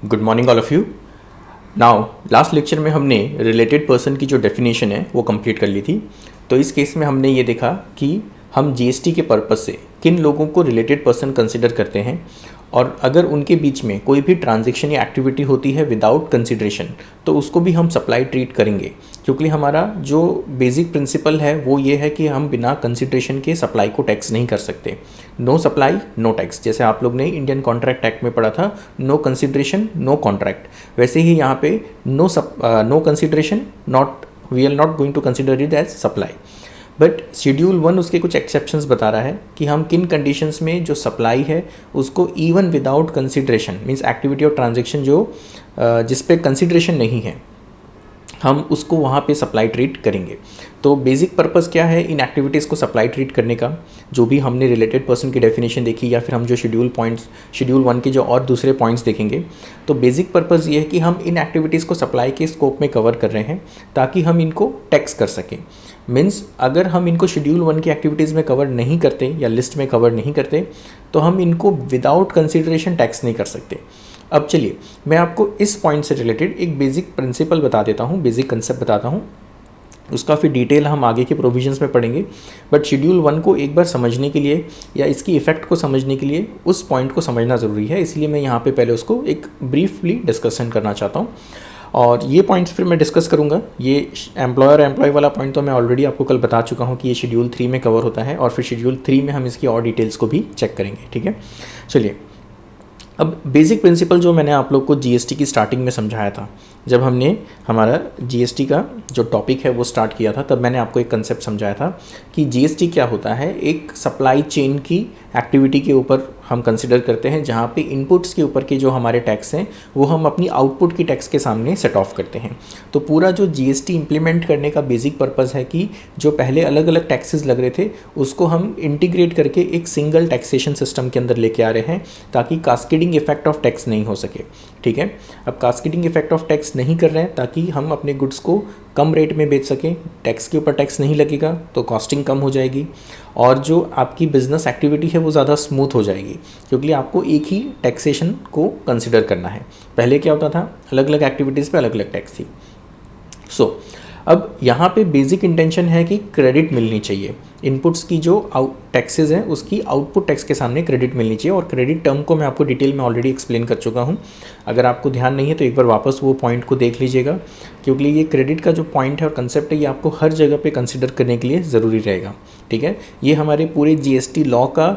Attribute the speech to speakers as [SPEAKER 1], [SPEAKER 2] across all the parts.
[SPEAKER 1] Good morning all of you. Now last lecture में हमने related person की जो डेफिनेशन है वो कंप्लीट कर ली थी। तो इस केस में हमने ये देखा कि हम जीएसटी के पर्पस से किन लोगों को रिलेटेड पर्सन कंसिडर करते हैं, और अगर उनके बीच में कोई भी ट्रांजैक्शन या एक्टिविटी होती है विदाउट कंसिडरेशन तो उसको भी हम सप्लाई ट्रीट करेंगे, क्योंकि हमारा जो बेसिक प्रिंसिपल है वो ये है कि हम बिना कंसिडरेशन के सप्लाई को टैक्स नहीं कर सकते। नो सप्लाई नो टैक्स, जैसे आप लोग ने इंडियन कॉन्ट्रैक्ट एक्ट में पढ़ा था, नो कंसिडरेशन नो कॉन्ट्रैक्ट, वैसे ही यहाँ पे no consideration not, we are not going to consider it as supply. But schedule 1 उसके कुछ एक्सेप्शंस बता रहा है कि हम किन कंडीशंस में जो सप्लाई है उसको even without consideration, means activity और ट्रांजैक्शन जो जिस पे कंसिडरेशन नहीं है, हम उसको वहाँ पे सप्लाई ट्रीट करेंगे। तो बेसिक पर्पस क्या है इन एक्टिविटीज़ को सप्लाई ट्रीट करने का, जो भी हमने रिलेटेड पर्सन की डेफिनेशन देखी या फिर हम जो शेड्यूल 1 के जो और दूसरे पॉइंट्स देखेंगे, तो बेसिक पर्पस ये है कि हम इन एक्टिविटीज़ को सप्लाई के स्कोप में कवर कर रहे हैं ताकि हम इनको टैक्स कर सकें। मीन्स अगर हम इनको शेड्यूल 1 की एक्टिविटीज़ में कवर नहीं करते या लिस्ट में कवर नहीं करते तो हम इनको विदाउट कंसिडरेशन टैक्स नहीं कर सकते। अब चलिए मैं आपको इस पॉइंट से रिलेटेड एक बेसिक प्रिंसिपल बता देता हूँ, बेसिक कंसेप्ट बताता हूँ, उसका फिर डिटेल हम आगे के प्रोविजंस में पढ़ेंगे। बट शेड्यूल 1 को एक बार समझने के लिए या इसकी इफ़ेक्ट को समझने के लिए उस पॉइंट को समझना ज़रूरी है, इसलिए मैं यहाँ पे पहले उसको एक ब्रीफली डिस्कशन करना चाहता हूँ। और ये पॉइंट्स फिर मैं डिस्कस करूँगा। ये एम्प्लॉयर एम्प्लॉय वाला पॉइंट तो मैं ऑलरेडी आपको कल बता चुका हूँ कि ये शेड्यूल 3 में कवर होता है, और फिर शेड्यूल 3 में हम इसकी और डिटेल्स को भी चेक करेंगे। ठीक है, चलिए अब बेसिक प्रिंसिपल जो मैंने आप लोग को जीएसटी की स्टार्टिंग में समझाया था, जब हमने हमारा जीएसटी का जो टॉपिक है वो स्टार्ट किया था, तब मैंने आपको एक कंसेप्ट समझाया था कि जीएसटी क्या होता है। एक सप्लाई चेन की एक्टिविटी के ऊपर हम कंसिडर करते हैं, जहाँ पे इनपुट्स के ऊपर के जो हमारे टैक्स हैं वो हम अपनी आउटपुट की टैक्स के सामने सेट ऑफ करते हैं। तो पूरा जो जीएसटी इंप्लीमेंट करने का बेसिक पर्पस है कि जो पहले अलग अलग टैक्सेस लग रहे थे उसको हम इंटीग्रेट करके एक सिंगल टैक्सेशन सिस्टम के अंदर लेके आ रहे हैं ताकि कास्केडिंग इफेक्ट ऑफ टैक्स नहीं हो सके। ठीक है, अब कास्केडिंग इफेक्ट ऑफ टैक्स नहीं कर रहे हैं ताकि हम अपने गुड्स को कम रेट में बेच सकें, टैक्स के ऊपर टैक्स नहीं लगेगा तो कॉस्टिंग कम हो जाएगी, और जो आपकी बिजनेस एक्टिविटी है वो ज़्यादा स्मूथ हो जाएगी, क्योंकि आपको एक ही टैक्सेशन को कंसिडर करना है। पहले क्या होता था, अलग अलग एक्टिविटीज़ पे अलग अलग टैक्स थी। सो अब यहाँ पे बेसिक इंटेंशन है कि क्रेडिट मिलनी चाहिए, इनपुट्स की जो टैक्सेस हैं उसकी आउटपुट टैक्स के सामने क्रेडिट मिलनी चाहिए। और क्रेडिट टर्म को मैं आपको डिटेल में ऑलरेडी एक्सप्लेन कर चुका हूँ, अगर आपको ध्यान नहीं है तो एक बार वापस वो पॉइंट को देख लीजिएगा, क्योंकि ये क्रेडिट का जो पॉइंट है और कंसेप्ट है ये आपको हर जगह पे कंसिडर करने के लिए ज़रूरी रहेगा। ठीक है, ये हमारे पूरे जीएसटी लॉ का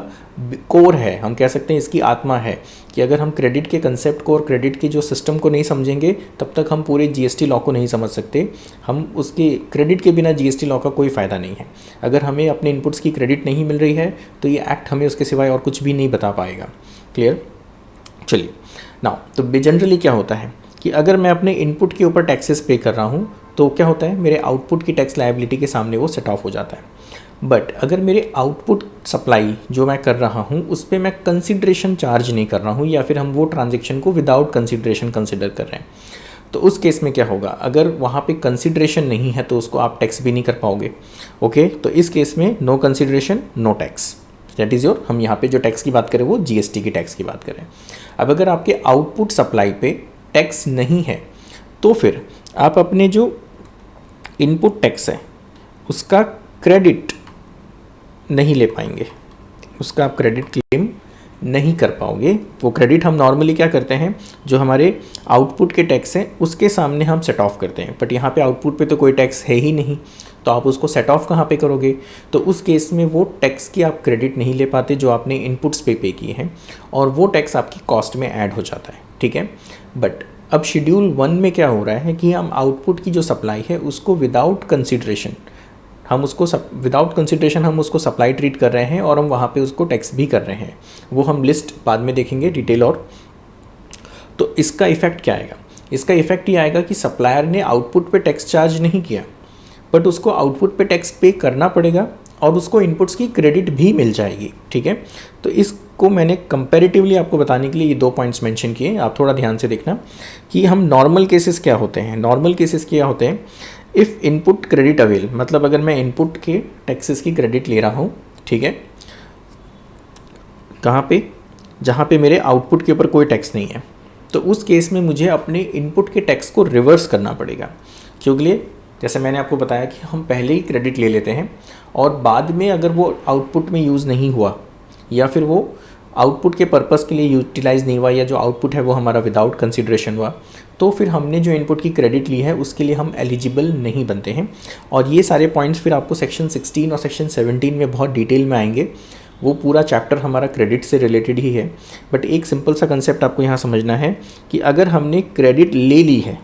[SPEAKER 1] कोर है, हम कह सकते हैं इसकी आत्मा है कि अगर हम क्रेडिट के कंसेप्ट को और क्रेडिट के जो सिस्टम को नहीं समझेंगे तब तक हम पूरे जीएसटी लॉ को नहीं समझ सकते। हम उसके क्रेडिट के बिना जीएसटी लॉ का कोई फ़ायदा नहीं है। अगर हमें अपने इनपुट्स की क्रेडिट नहीं मिल रही है तो ये एक्ट हमें उसके सिवाय और कुछ भी नहीं बता पाएगा। क्लियर, चलिए नाउ तो जनरली क्या होता है कि अगर मैं अपने इनपुट के ऊपर टैक्सेस पे कर रहा हूँ तो क्या होता है, मेरे आउटपुट की टैक्स लायबिलिटी के सामने वो सेट ऑफ हो जाता है। बट अगर मेरे आउटपुट सप्लाई जो मैं कर रहा हूँ उस पर मैं कंसिडरेशन चार्ज नहीं कर रहा हूँ, या फिर हम वो ट्रांजेक्शन को विदाउट कंसिडरेशन कंसिडर कर रहे हैं, तो उस केस में क्या होगा, अगर वहाँ पे कंसिडरेशन नहीं है तो उसको आप टैक्स भी नहीं कर पाओगे। ओके, तो इस केस में no consideration no tax, that is your, हम यहाँ पे जो टैक्स की बात करें वो जीएसटी की टैक्स की बात करें। अब अगर आपके आउटपुट सप्लाई पे टैक्स नहीं है तो फिर आप अपने जो इनपुट टैक्स है उसका क्रेडिट नहीं ले पाएंगे, उसका आप क्रेडिट क्लेम नहीं कर पाओगे। वो क्रेडिट हम नॉर्मली क्या करते हैं, जो हमारे आउटपुट के टैक्स हैं उसके सामने हम सेट ऑफ करते हैं, बट यहाँ पे आउटपुट पे तो कोई टैक्स है ही नहीं, तो आप उसको सेट ऑफ कहाँ पे करोगे, तो उस केस में वो टैक्स की आप क्रेडिट नहीं ले पाते जो आपने इनपुट्स पे किए हैं, और वो टैक्स आपकी कॉस्ट में ऐड हो जाता है। ठीक है, बट अब शेड्यूल 1 में क्या हो रहा है कि हम आउटपुट की जो सप्लाई है उसको विदाउट कंसिडरेशन हम उसको सप्लाई ट्रीट कर रहे हैं, और हम वहाँ पे उसको टैक्स भी कर रहे हैं। वो हम लिस्ट बाद में देखेंगे डिटेल। और तो इसका इफ़ेक्ट क्या आएगा, इसका इफ़ेक्ट ये आएगा कि सप्लायर ने आउटपुट पे टैक्स चार्ज नहीं किया, बट उसको आउटपुट पे टैक्स पे करना पड़ेगा और उसको इनपुट्स की क्रेडिट भी मिल जाएगी। ठीक है, तो इसको मैंने कंपैरेटिवली आपको बताने के लिए ये 2 पॉइंट्स मेंशन किए, आप थोड़ा ध्यान से देखना कि हम नॉर्मल केसेस क्या होते हैं। नॉर्मल केसेस क्या होते हैं, इफ़ इनपुट क्रेडिट अवेल, मतलब अगर मैं इनपुट के टैक्सेस की क्रेडिट ले रहा हूँ, ठीक है, कहाँ पे, जहाँ पे मेरे आउटपुट के ऊपर कोई टैक्स नहीं है, तो उस केस में मुझे अपने इनपुट के टैक्स को रिवर्स करना पड़ेगा। क्योंकि लिए जैसे मैंने आपको बताया कि हम पहले ही क्रेडिट ले लेते हैं और बाद में अगर वो आउटपुट में यूज़ नहीं हुआ या फिर वो आउटपुट के पर्पस के लिए यूटिलाइज़ नहीं हुआ या जो आउटपुट है वो हमारा विदाउट कंसिडरेशन हुआ, तो फिर हमने जो इनपुट की क्रेडिट ली है उसके लिए हम एलिजिबल नहीं बनते हैं। और ये सारे पॉइंट्स फिर आपको सेक्शन 16 और सेक्शन 17 में बहुत डिटेल में आएंगे। वो पूरा चैप्टर हमारा क्रेडिट से रिलेटेड ही है। बट एक सिंपल सा कंसेप्ट आपको यहाँ समझना है कि अगर हमने क्रेडिट ले ली है,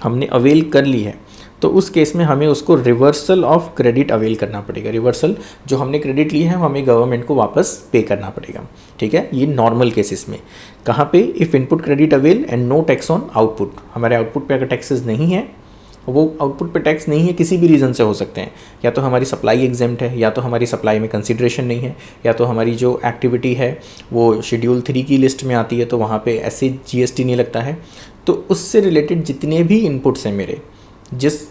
[SPEAKER 1] हमने अवेल कर ली है, तो उस केस में हमें उसको रिवर्सल ऑफ क्रेडिट अवेल करना पड़ेगा। रिवर्सल जो हमने क्रेडिट ली है हमें गवर्नमेंट को वापस पे करना पड़ेगा। ठीक है, ये नॉर्मल केसेस में। कहाँ पे? If input credit avail and no tax on output. हमारे आउटपुट पे अगर टैक्सेस नहीं है, वो आउटपुट पे टैक्स नहीं है किसी भी रीज़न से हो सकते हैं, या तो हमारी सप्लाई एग्जेम्प्ट है, या तो हमारी सप्लाई में कंसिडरेशन नहीं है, या तो हमारी जो एक्टिविटी है वो शेड्यूल 3 की लिस्ट में आती है तो वहाँ पे ऐसे GST नहीं लगता है। तो उससे रिलेटेड जितने भी इनपुट्स हैं मेरे, जिस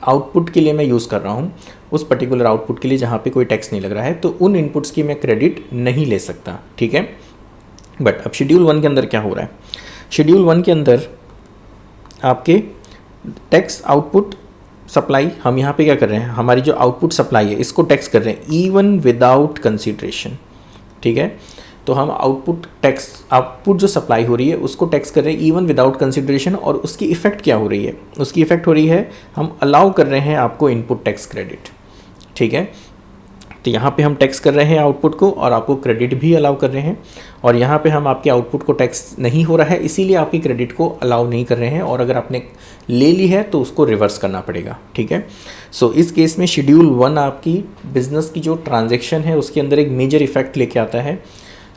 [SPEAKER 1] आउटपुट के लिए मैं यूज़ कर रहा हूँ, उस पर्टिकुलर आउटपुट के लिए जहाँ पे कोई टैक्स नहीं लग रहा है, तो उन इनपुट्स की मैं क्रेडिट नहीं ले सकता। ठीक है, बट अब शेड्यूल 1 के अंदर क्या हो रहा है? शेड्यूल 1 के अंदर आपके टैक्स आउटपुट सप्लाई, हम यहाँ पे क्या कर रहे हैं, हमारी जो आउटपुट सप्लाई है इसको टैक्स कर रहे हैं इवन विदाउट कंसिडरेशन। ठीक है, तो हम आउटपुट जो सप्लाई हो रही है उसको टैक्स कर रहे हैं इवन विदाउट कंसिडरेशन। और उसकी इफ़ेक्ट क्या हो रही है? उसकी इफ़ेक्ट हो रही है हम अलाउ कर रहे हैं आपको इनपुट टैक्स क्रेडिट। ठीक है, तो यहाँ पे हम टैक्स कर रहे हैं आउटपुट को और आपको क्रेडिट भी अलाउ कर रहे हैं, और यहाँ पे हम आपके आउटपुट को टैक्स नहीं हो रहा है इसीलिए आपकी क्रेडिट को अलाउ नहीं कर रहे हैं, और अगर आपने ले ली है तो उसको रिवर्स करना पड़ेगा। ठीक है, सो इस केस में शेड्यूल 1 आपकी बिजनेस की जो ट्रांजेक्शन है उसके अंदर एक मेजर इफेक्ट लेके आता है,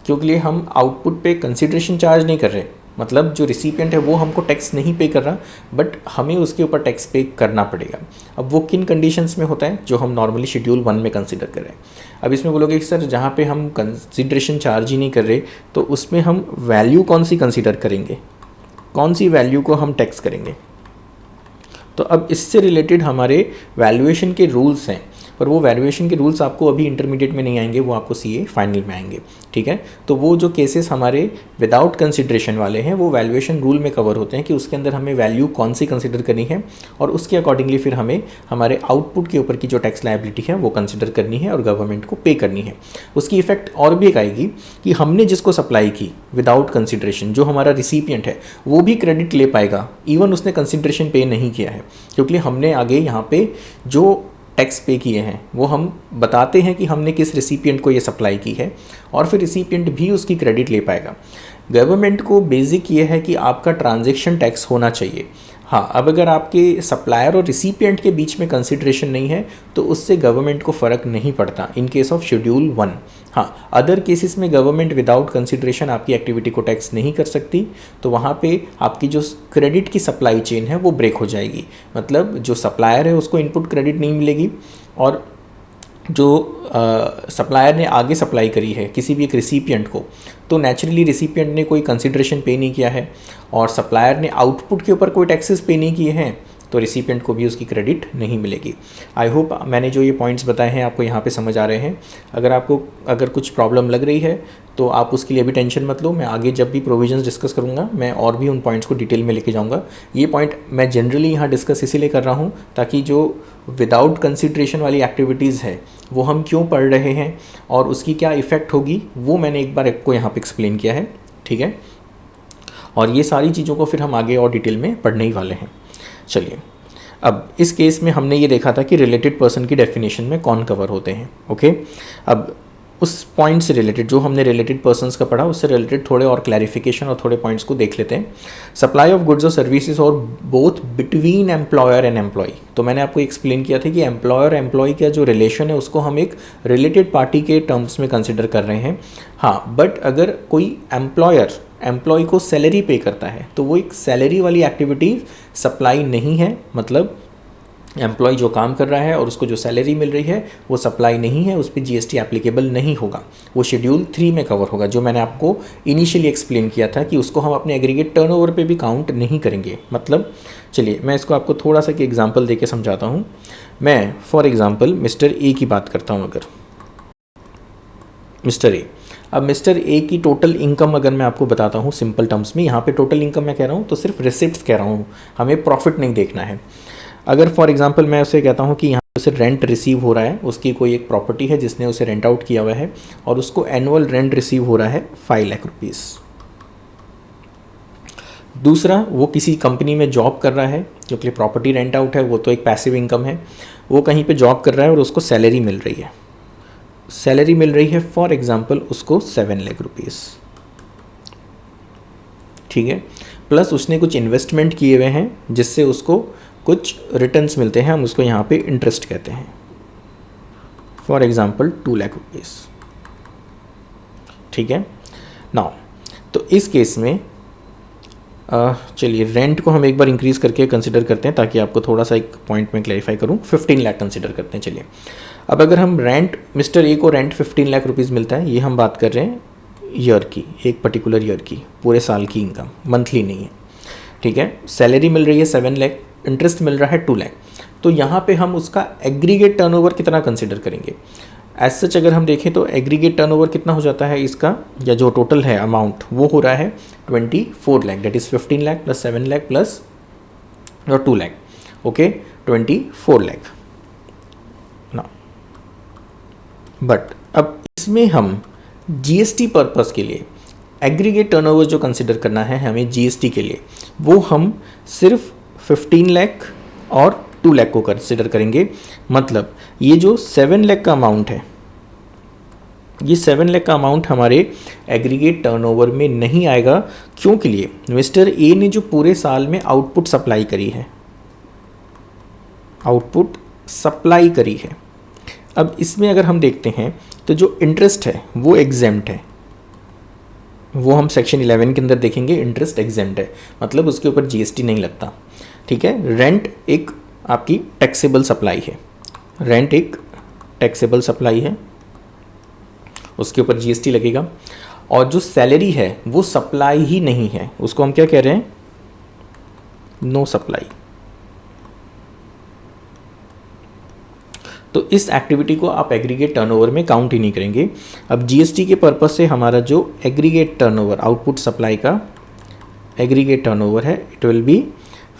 [SPEAKER 1] क्योंकि हम आउटपुट पे कंसिडरेशन चार्ज नहीं कर रहे, मतलब जो रिसिपिएंट है वो हमको टैक्स नहीं पे कर रहा, बट हमें उसके ऊपर टैक्स पे करना पड़ेगा। अब वो किन कंडीशंस में होता है जो हम नॉर्मली शेड्यूल 1 में कंसिडर कर रहे हैं। अब इसमें बोलोगे कि सर जहाँ पे हम कंसिडरेशन चार्ज ही नहीं कर रहे तो उसमें हम वैल्यू कौन सी कंसिडर करेंगे, कौन सी वैल्यू को हम टैक्स करेंगे? तो अब इससे रिलेटेड हमारे वैल्यूएशन के रूल्स हैं, पर वो वैल्यूएशन के रूल्स आपको अभी इंटरमीडिएट में नहीं आएंगे, वो आपको CA फाइनल में आएंगे। ठीक है, तो वो जो केसेस हमारे विदाउट कंसिडरेशन वाले हैं वो वैल्यूएशन रूल में कवर होते हैं कि उसके अंदर हमें वैल्यू कौन सी कंसिडर करनी है और उसके अकॉर्डिंगली फिर हमें हमारे आउटपुट के ऊपर की जो टैक्स लायबिलिटी है वो कंसिडर करनी है और गवर्नमेंट को पे करनी है। उसकी इफेक्ट और भी एक आएगी कि हमने जिसको सप्लाई की विदाउट कंसिडरेशन, जो हमारा रिसिपिएंट है वो भी क्रेडिट ले पाएगा इवन उसने कंसिडरेशन पे नहीं किया है, क्योंकि हमने आगे यहाँ पे जो टैक्स पे किए हैं वो हम बताते हैं कि हमने किस रिसिपिएंट को ये सप्लाई की है, और फिर रिसिपिएंट भी उसकी क्रेडिट ले पाएगा। गवर्नमेंट को बेसिक ये है कि आपका ट्रांजैक्शन टैक्स होना चाहिए। हाँ, अब अगर आपके सप्लायर और रिसिपिएंट के बीच में कंसिडरेशन नहीं है तो उससे गवर्नमेंट को फ़र्क नहीं पड़ता इन केस ऑफ शेड्यूल 1। हाँ, अदर केसेस में गवर्नमेंट विदाउट कंसिडरेशन आपकी एक्टिविटी को टैक्स नहीं कर सकती, तो वहाँ पे आपकी जो क्रेडिट की सप्लाई चेन है वो ब्रेक हो जाएगी। मतलब जो सप्लायर है उसको इनपुट क्रेडिट नहीं मिलेगी, और जो सप्लायर ने आगे सप्लाई करी है किसी भी एक रिसिपिएंट को, तो नेचुरली रिसिपिएंट ने कोई कंसिडरेशन पे नहीं किया है और सप्लायर ने आउटपुट के ऊपर कोई टैक्सेस पे नहीं किए हैं, तो रिसिपिएंट को भी उसकी क्रेडिट नहीं मिलेगी। आई होप मैंने जो ये पॉइंट्स बताए हैं आपको यहाँ पे समझ आ रहे हैं। अगर कुछ प्रॉब्लम लग रही है तो आप उसके लिए भी टेंशन मत लो, मैं आगे जब भी प्रोविजंस डिस्कस करूँगा मैं और भी उन पॉइंट्स को डिटेल में लेके जाऊँगा। ये पॉइंट मैं जनरली यहाँ डिस्कस इसीलिए कर रहा हूँ ताकि जो विदाउट कंसिडरेशन वाली एक्टिविटीज़ है वो हम क्यों पढ़ रहे हैं और उसकी क्या इफ़ेक्ट होगी वो मैंने एक बार आपको यहाँ पर एक्सप्लेन किया है। ठीक है, और ये सारी चीज़ों को फिर हम आगे और डिटेल में पढ़ने ही वाले हैं। चलिए, अब इस केस में हमने ये देखा था कि रिलेटेड पर्सन की डेफिनेशन में कौन कवर होते हैं। ओके, अब उस पॉइंट से रिलेटेड जो हमने रिलेटेड पर्सन्स का पढ़ा उससे रिलेटेड थोड़े और क्लैरिफिकेशन और थोड़े पॉइंट्स को देख लेते हैं। सप्लाई ऑफ गुड्स और सर्विसेज और both between employer and employee. तो मैंने आपको एक्सप्लेन किया था कि एम्प्लॉयर एम्प्लॉय का जो रिलेशन है उसको हम एक रिलेटेड पार्टी के टर्म्स में कंसिडर कर रहे हैं। हाँ, बट अगर कोई एम्प्लॉय को सैलरी पे करता है तो वो एक सैलरी वाली एक्टिविटी सप्लाई नहीं है। मतलब एम्प्लॉय जो काम कर रहा है और उसको जो सैलरी मिल रही है वो सप्लाई नहीं है, उस पर GST एप्लीकेबल नहीं होगा, वो शेड्यूल 3 में कवर होगा, जो मैंने आपको इनिशियली एक्सप्लेन किया था कि उसको हम अपने एग्रीगेट टर्नओवर पे भी काउंट नहीं करेंगे। मतलब चलिए मैं इसको आपको थोड़ा सा कि एग्जाम्पल दे के समझाता हूँ। मैं फॉर एग्ज़ाम्पल मिस्टर ए की बात करता हूँ। अगर मिस्टर ए अब मिस्टर ए की टोटल इनकम अगर मैं आपको बताता हूँ सिंपल टर्म्स में, यहाँ पे टोटल इनकम मैं कह रहा हूँ तो सिर्फ रिसिप्ट्स कह रहा हूँ, हमें प्रॉफिट नहीं देखना है। अगर फॉर एग्जांपल मैं उसे कहता हूँ कि यहाँ उसे रेंट रिसीव हो रहा है, उसकी कोई एक प्रॉपर्टी है जिसने उसे रेंट आउट किया हुआ है और उसको एनुअल रेंट रिसीव हो रहा है 5 लाख रुपीज़। दूसरा, वो किसी कंपनी में जॉब कर रहा है, क्योंकि प्रॉपर्टी रेंट आउट है वो तो एक पैसिव इनकम है, वो कहीं पे जॉब कर रहा है और उसको सैलरी मिल रही है, सैलरी मिल रही है फॉर एग्जांपल उसको 7 लाख रुपीज़, ठीक है। प्लस उसने कुछ इन्वेस्टमेंट किए हुए हैं जिससे उसको कुछ रिटर्न्स मिलते हैं, हम उसको यहाँ पे इंटरेस्ट कहते हैं, फॉर एग्जांपल 2 लाख रुपीज़, ठीक है। नाउ तो इस केस में चलिए रेंट को हम एक बार इंक्रीज़ करके कंसिडर करते हैं ताकि आपको थोड़ा सा एक पॉइंट में क्लैरिफाई करूं। 15 लाख कंसिडर करते हैं। चलिए अब अगर हम रेंट, मिस्टर ए को रेंट 15 लाख रुपीज़ मिलता है, ये हम बात कर रहे हैं ईयर की, एक पर्टिकुलर ईयर की, पूरे साल की इनकम, मंथली नहीं है, ठीक है। सैलरी मिल रही है 7 लाख, इंटरेस्ट मिल रहा है 2 लाख, तो यहाँ पे हम उसका एग्रीगेट टर्नओवर कितना कंसिडर करेंगे। एज सच अगर हम देखें तो एग्रीगेट टर्नओवर कितना हो जाता है इसका, या जो टोटल है अमाउंट वो हो रहा है 24 lakh, that is 15 lakh plus 7 lakh plus और 2 लाख, ओके 24 लाख ना। बट अब इसमें हम जीएसटी पर्पस के लिए एग्रीगेट टर्नओवर जो कंसिडर करना है हमें जीएसटी के लिए, वो हम सिर्फ 15 लाख और 2 लाख को कंसिडर करेंगे। मतलब ये जो 7 लाख का अमाउंट है, ये 7 लाख का अमाउंट हमारे एग्रीगेट टर्नओवर में नहीं आएगा। क्यों के लिए, मिस्टर ए ने जो पूरे साल में आउटपुट सप्लाई करी है, आउटपुट सप्लाई करी है। अब इसमें अगर हम देखते हैं तो जो इंटरेस्ट है वो एग्जेम्प्ट है, वो हम सेक्शन 11 के अंदर देखेंगे, इंटरेस्ट एग्जेम्प्ट है, मतलब उसके ऊपर जीएसटी नहीं लगता, ठीक है। रेंट एक आपकी टैक्सेबल सप्लाई है, रेंट एक टैक्सेबल सप्लाई है, उसके ऊपर जीएसटी लगेगा। और जो सैलरी है वो सप्लाई ही नहीं है, उसको हम क्या कह रहे हैं, नो सप्लाई। तो इस एक्टिविटी को आप एग्रीगेट टर्नओवर में काउंट ही नहीं करेंगे। अब जीएसटी के पर्पज से हमारा जो एग्रीगेट टर्नओवर, आउटपुट सप्लाई का एग्रीगेट टर्नओवर है, it will be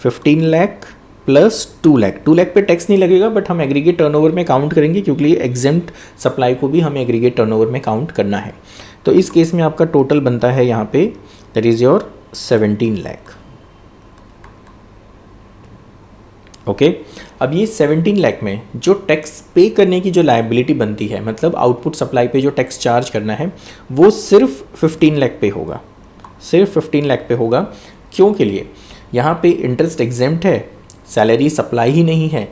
[SPEAKER 1] 15 lakh plus 2 lakh. 2 lakh पे टैक्स नहीं लगेगा, बट हम एग्रीगेट टर्नओवर में काउंट करेंगे क्योंकि ये एग्जेम्प्ट सप्लाई को भी हमें एग्रीगेट टर्नओवर में काउंट करना है। तो इस केस में आपका टोटल बनता है यहाँ पे, that is your 17 lakh, okay. अब ये 17 लाख में जो टैक्स पे करने की जो लायबिलिटी बनती है, मतलब आउटपुट सप्लाई पे जो टैक्स चार्ज करना है, वो सिर्फ 15 लाख पे होगा, सिर्फ 15 लाख पे होगा। क्यों के लिए, यहाँ पे इंटरेस्ट एग्जेम्प्ट है, सैलरी सप्लाई ही नहीं है,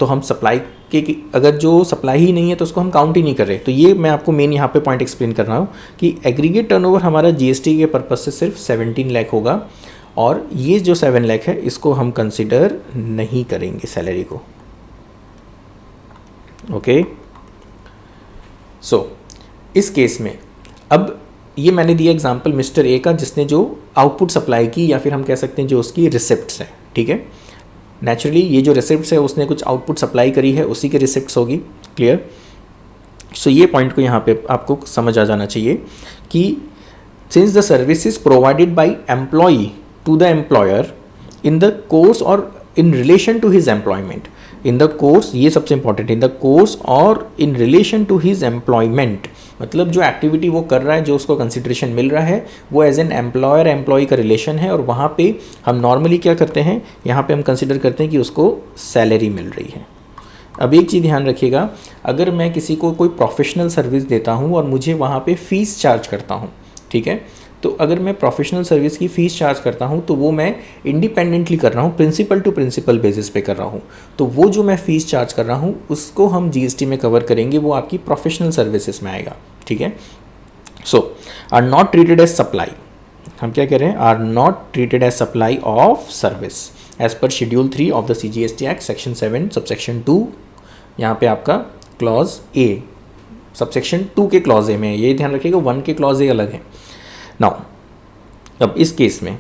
[SPEAKER 1] तो हम सप्लाई के, अगर जो सप्लाई ही नहीं है तो उसको हम काउंट ही नहीं कर रहे। तो ये मैं आपको मेन यहाँ पे पॉइंट एक्सप्लेन कर रहा हूँ कि एग्रीगेट टर्नओवर हमारा जीएसटी के पर्पज से सिर्फ 17 लाख होगा, और ये जो 7 लाख है इसको हम कंसिडर नहीं करेंगे सैलरी को, ओके। सो इस केस में अब ये मैंने दिया एग्जांपल मिस्टर ए का, जिसने जो आउटपुट सप्लाई की, या फिर हम कह सकते हैं जो उसकी रिसिप्ट्स है, ठीक है। नेचुरली ये जो रिसिप्ट्स है उसने कुछ आउटपुट सप्लाई करी है, उसी के रिसिप्ट्स होगी, क्लियर। सो ये पॉइंट को यहाँ पे आपको समझ आ जाना चाहिए कि since the service is provided by employee to the employer in the course or in relation to his employment, in the course, ये सबसे important, in the course or in relation to his employment, मतलब जो activity वो कर रहा है, जो उसको कंसिडरेशन मिल रहा है, वो एज एन एम्प्लॉयर एम्प्लॉय का रिलेशन है, और वहाँ पे हम नॉर्मली क्या करते हैं, यहाँ पे हम कंसिडर करते हैं कि उसको सैलरी मिल रही है। अब एक चीज़ ध्यान रखिएगा, अगर मैं किसी को कोई प्रोफेशनल सर्विस देता हूँ और मुझे वहाँ पे फ़ीस चार्ज करता हूँ, ठीक है, तो अगर मैं प्रोफेशनल सर्विस की फ़ीस चार्ज करता हूँ तो वो मैं इंडिपेंडेंटली कर रहा हूँ, प्रिंसिपल टू प्रिंसिपल बेसिस पे कर रहा हूँ। तो वो जो मैं फ़ीस चार्ज कर रहा हूँ उसको हम जीएसटी में कवर करेंगे, वो आपकी प्रोफेशनल सर्विसेज में आएगा, ठीक है। So are not treated as supply, हम क्या कह रहे हैं, are not treated as supply of service as per schedule 3 of the CGST act section 7 subsection 2, यहाँ पे आपका क्लॉज ए, सबसेक्शन 2 के क्लॉज ए में, ये ध्यान रखिएगा 1 के क्लॉज ए अलग है। नाउ अब इस केस में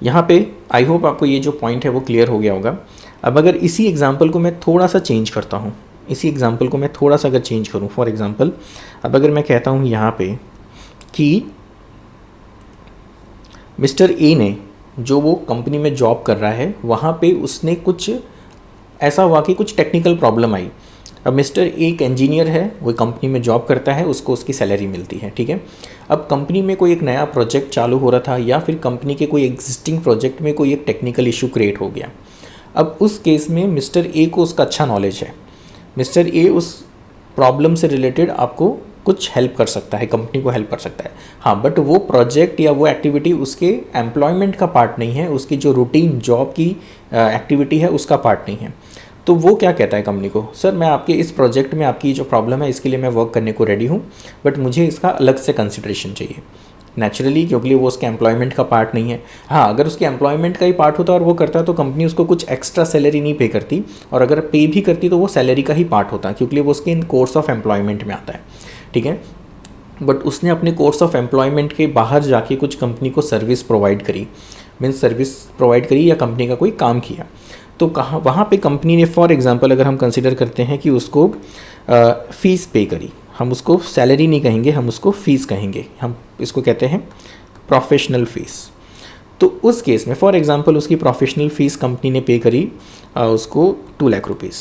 [SPEAKER 1] यहाँ पे आई होप आपको ये जो पॉइंट है वो क्लियर हो गया होगा। अब अगर इसी एग्जांपल को मैं थोड़ा सा चेंज करता हूँ, इसी एग्जांपल को मैं थोड़ा सा अगर चेंज करूँ, फॉर एग्जांपल अब अगर मैं कहता हूँ यहाँ पे कि मिस्टर ए ने जो वो कंपनी में जॉब कर रहा है वहाँ पे उसने कुछ ऐसा हुआ कि कुछ टेक्निकल प्रॉब्लम आई। अब मिस्टर ए एक इंजीनियर है, वो कंपनी में जॉब करता है, उसको उसकी सैलरी मिलती है, ठीक है। अब कंपनी में कोई एक नया प्रोजेक्ट चालू हो रहा था या फिर कंपनी के कोई एग्जिस्टिंग प्रोजेक्ट में कोई एक टेक्निकल इशू क्रिएट हो गया। अब उस केस में मिस्टर ए को उसका अच्छा नॉलेज है, मिस्टर ए उस प्रॉब्लम से रिलेटेड आपको कुछ हेल्प कर सकता है, कंपनी को हेल्प कर सकता है, हाँ, बट वो प्रोजेक्ट या वो एक्टिविटी उसके एम्प्लॉयमेंट का पार्ट नहीं है, उसकी जो रूटीन जॉब की एक्टिविटी है उसका पार्ट नहीं है। तो वो क्या कहता है कंपनी को, सर मैं आपके इस प्रोजेक्ट में आपकी जो प्रॉब्लम है इसके लिए मैं वर्क करने को रेडी हूँ, बट मुझे इसका अलग से कंसिडरेशन चाहिए। नेचुरली क्योंकि वो उसके एम्प्लॉयमेंट का पार्ट नहीं है। हाँ, अगर उसके एम्प्लॉयमेंट का ही पार्ट होता और वो करता तो कंपनी उसको कुछ एक्स्ट्रा सैलरी नहीं पे करती, और अगर पे भी करती तो वो सैलरी का ही पार्ट होता क्योंकि वो उसके इन कोर्स ऑफ एम्प्लॉयमेंट में आता है, ठीक है। बट उसने अपने कोर्स ऑफ एम्प्लॉयमेंट के बाहर जाके कुछ कंपनी को सर्विस प्रोवाइड करी, मीन्स सर्विस प्रोवाइड करी या कंपनी का कोई काम किया। तो कहाँ वहाँ पे कंपनी ने फॉर एग्जांपल अगर हम कंसिडर करते हैं कि उसको फ़ीस पे करी, हम उसको सैलरी नहीं कहेंगे, हम उसको फ़ीस कहेंगे, हम इसको कहते हैं प्रोफेशनल फ़ीस। तो उस केस में फॉर एग्जांपल उसकी प्रोफेशनल फ़ीस कंपनी ने पे करी उसको 2 लाख रुपीज़।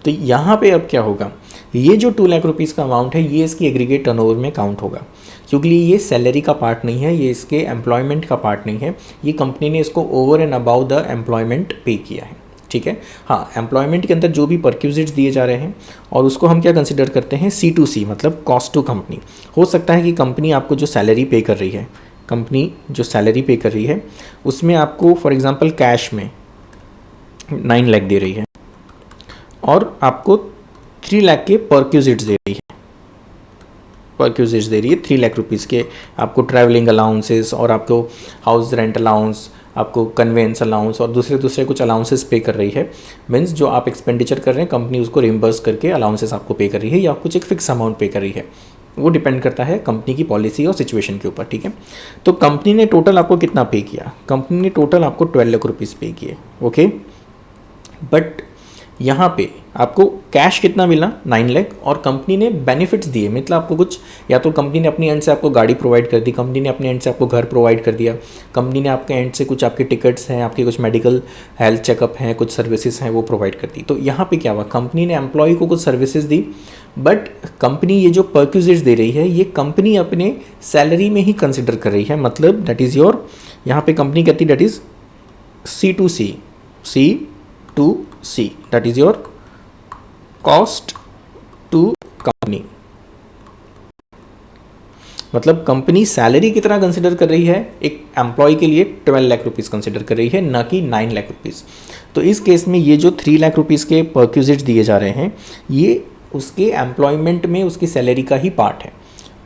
[SPEAKER 1] तो यहाँ पे अब क्या होगा, ये जो 2 लाख रुपीज़ का अमाउंट है ये इसकी एग्रीगेट टर्नओवर में काउंट होगा, क्योंकि ये सैलरी का पार्ट नहीं है, ये इसके एम्प्लॉयमेंट का पार्ट नहीं है, ये कंपनी ने इसको over and above the employment पे किया है, ठीक है। हाँ, एम्प्लॉयमेंट के अंदर जो भी परक्यूजिट्स दिए जा रहे हैं और उसको हम क्या कंसिडर करते हैं, C2C, मतलब कॉस्ट टू कंपनी। हो सकता है कि कंपनी आपको जो सैलरी पे कर रही है, कंपनी जो सैलरी पे कर रही है उसमें आपको फॉर एग्जांपल कैश में 9 लाख दे रही है और आपको 3 लाख के परक्यूजिट्स दे रही है, परक्यूजिट्स दे रही है 3 लाख रुपीज़ के, आपको ट्रैवलिंग अलाउंसेस और आपको हाउस रेंट अलाउंस, आपको कन्वेंस अलाउंस और दूसरे कुछ अलाउंसेस पे कर रही है। मीन्स जो आप एक्सपेंडिचर कर रहे हैं कंपनी उसको रिम्बर्स करके अलाउंसेस आपको पे कर रही है या कुछ एक फिक्स अमाउंट पे कर रही है, वो डिपेंड करता है कंपनी की पॉलिसी और सिचुएशन के ऊपर, ठीक है। तो कंपनी ने टोटल आपको कितना पे किया, कंपनी ने टोटल आपको 12 लाख रुपीज़ पे किए, ओके। बट यहाँ पे आपको कैश कितना मिला, 9 लाख, और कंपनी ने बेनिफिट्स दिए, मतलब आपको कुछ, या तो कंपनी ने अपनी एंड से आपको गाड़ी प्रोवाइड कर दी, कंपनी ने अपने एंड से आपको घर प्रोवाइड कर दिया, कंपनी ने आपके एंड से कुछ आपके टिकट्स हैं, आपके कुछ मेडिकल हेल्थ चेकअप हैं, कुछ सर्विसेज हैं वो प्रोवाइड कर दी। तो यहाँ पे क्या हुआ, कंपनी ने एम्प्लॉय को कुछ सर्विसेज दी, बट कंपनी ये जो परक्यूजिट्स दे रही है ये कंपनी अपने सैलरी में ही कंसिडर कर रही है, मतलब दैट इज़ योर, यहाँ पे कंपनी कहती है that is C2C, C2C, that is your cost to company। मतलब कंपनी सैलरी कितना कंसिडर कर रही है, एक एम्प्लॉय के लिए 12 लाख रुपीज़ कंसिडर कर रही है, ना कि 9 लाख रुपीज़। तो इस केस में ये जो 3 लाख रुपीज़ के परक्यूजिट्स दिए जा रहे हैं ये उसके एम्प्लॉयमेंट में उसकी सैलरी का ही पार्ट है,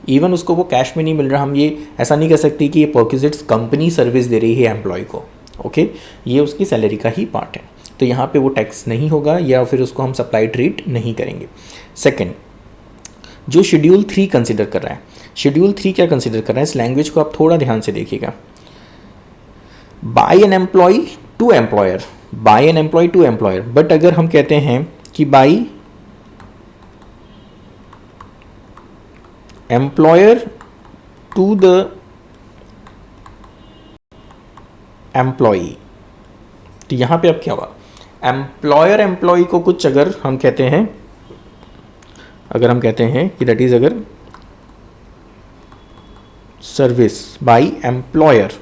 [SPEAKER 1] इवन उसको वो कैश में नहीं मिल रहा। हम ये ऐसा नहीं कह सकते कि ये परक्यूजिट्स कंपनी सर्विस दे रही है एम्प्लॉय को, ओके, ये उसकी सैलरी का ही पार्ट है। तो यहाँ पे वो टैक्स नहीं होगा या फिर उसको हम सप्लाई ट्रीट नहीं करेंगे। सेकंड, जो शेड्यूल 3 कंसिडर कर रहा है, शेड्यूल 3 क्या कंसिडर कर रहा है, इस लैंग्वेज को आप थोड़ा ध्यान से देखिएगा। By an employee to employer, by an employee to employer, but अगर हम कहते हैं कि by employer to the employee, तो यहाँ पे अब क्या हुआ, एम्प्लॉयर एम्प्लॉय को कुछ अगर हम कहते हैं, अगर हम कहते हैं कि दैट इज अगर सर्विस बाय एम्प्लॉयर,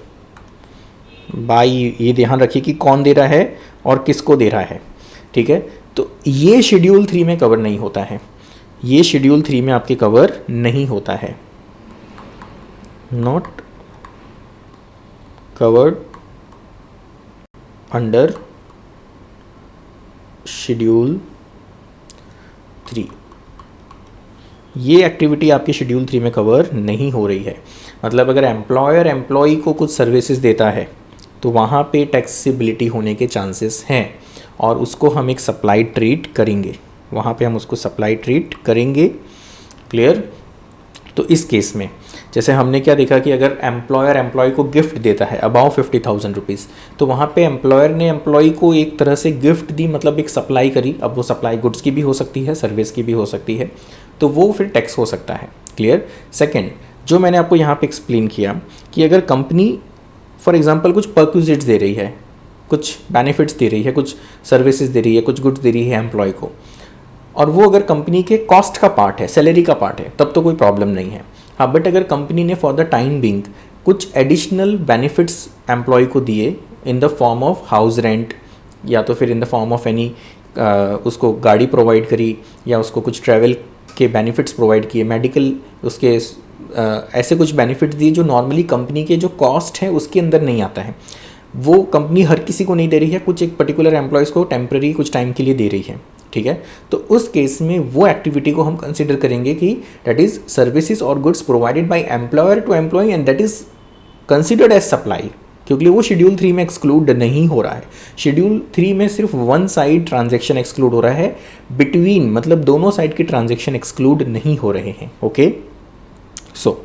[SPEAKER 1] बाय, ये ध्यान रखिए कि कौन दे रहा है और किसको दे रहा है, ठीक है। तो ये शेड्यूल 3 में कवर नहीं होता है, ये शेड्यूल 3 में आपके कवर नहीं होता है, नॉट कवर्ड अंडर शेड्यूल 3। ये एक्टिविटी आपके शेड्यूल 3 में कवर नहीं हो रही है। मतलब अगर एम्प्लॉयर एम्प्लॉई को कुछ सर्विसेज देता है तो वहाँ पे टैक्सेबिलिटी होने के चांसेस हैं और उसको हम एक सप्लाई ट्रीट करेंगे, वहाँ पे हम उसको सप्लाई ट्रीट करेंगे, क्लियर। तो इस केस में जैसे हमने क्या देखा कि अगर एम्प्लॉयर एम्प्लॉय को गिफ्ट देता है अबाउ 50,000 रुपीज़, तो वहाँ पे एम्प्लॉयर ने एम्प्लॉय को एक तरह से गिफ्ट दी, मतलब एक सप्लाई करी। अब वो सप्लाई गुड्स की भी हो सकती है, सर्विस की भी हो सकती है। तो वो फिर टैक्स हो सकता है। क्लियर। सेकेंड, जो मैंने आपको यहाँ पे एक्सप्लेन किया कि अगर कंपनी फॉर एग्जांपल कुछ परक्विजिट्स दे रही है, कुछ बेनिफिट्स दे रही है, कुछ सर्विसेज दे रही है, कुछ गुड्स दे रही है एम्प्लॉय को, और वो अगर कंपनी के कॉस्ट का पार्ट है, सैलरी का पार्ट है, तब तो कोई प्रॉब्लम नहीं है। हाँ, बट अगर कंपनी ने फॉर द टाइम बिंग कुछ एडिशनल बेनिफिट्स एम्प्लॉय को दिए in the form of house rent, या तो फिर in the form of any उसको गाड़ी प्रोवाइड करी, या उसको कुछ ट्रैवल के बेनिफिट्स प्रोवाइड किए, मेडिकल उसके ऐसे कुछ बेनिफिट्स दिए जो नॉर्मली कंपनी के जो कॉस्ट है उसके अंदर नहीं आता है, वो कंपनी हर किसी को नहीं दे रही है, कुछ एक पर्टिकुलर एम्प्लॉयज़ को टेम्प्रेरी कुछ टाइम के लिए दे रही है। ठीक है, तो उस केस में वो एक्टिविटी को हम कंसिडर करेंगे कि दैट इज सर्विसेज और goods provided by employer to employee and that is considered as supply, क्योंकि वो शेड्यूल 3 में एक्सक्लूड नहीं हो रहा है। शेड्यूल 3 में सिर्फ वन साइड ट्रांजैक्शन एक्सक्लूड हो रहा है, बिटवीन मतलब दोनों साइड के ट्रांजैक्शन एक्सक्लूड नहीं हो रहे हैं। ओके, सो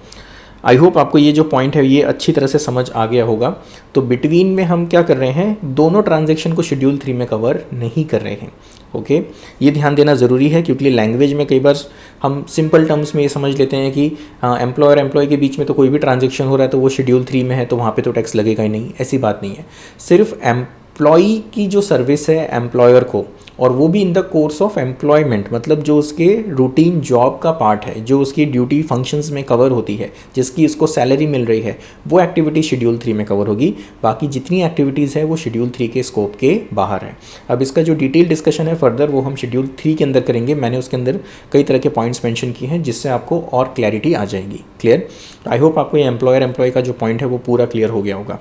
[SPEAKER 1] आई होप आपको ये जो पॉइंट है ये अच्छी तरह से समझ आ गया होगा। तो बिटवीन में हम क्या कर रहे हैं, दोनों ट्रांजैक्शन को शेड्यूल 3 में कवर नहीं कर रहे हैं। ओके, ये ध्यान देना ज़रूरी है, क्योंकि लैंग्वेज में कई बार हम सिंपल टर्म्स में ये समझ लेते हैं कि एम्प्लॉयर एम्प्लॉय के बीच में तो कोई भी ट्रांजैक्शन हो रहा है तो वो शेड्यूल 3 में है तो वहाँ पे तो टैक्स लगेगा ही नहीं। ऐसी बात नहीं है, सिर्फ एम्प्लॉई की जो सर्विस है एम्प्लॉयर को, और वो भी इन द कोर्स ऑफ एम्प्लॉयमेंट, मतलब जो उसके रूटीन जॉब का पार्ट है, जो उसकी ड्यूटी फंक्शंस में कवर होती है, जिसकी उसको सैलरी मिल रही है, वो एक्टिविटी शेड्यूल 3 में कवर होगी। बाकी जितनी एक्टिविटीज़ है वो शेड्यूल 3 के स्कोप के बाहर है। अब इसका जो डिटेल डिस्कशन है फर्दर वो हम शेड्यूल 3 के अंदर करेंगे। मैंने उसके अंदर कई तरह के पॉइंट्स मेंशन किए हैं जिससे आपको और क्लैरिटी आ जाएगी। क्लियर। आई होप आपको ये एम्प्लॉयर एम्प्लॉय का जो पॉइंट है वो पूरा क्लियर हो गया होगा।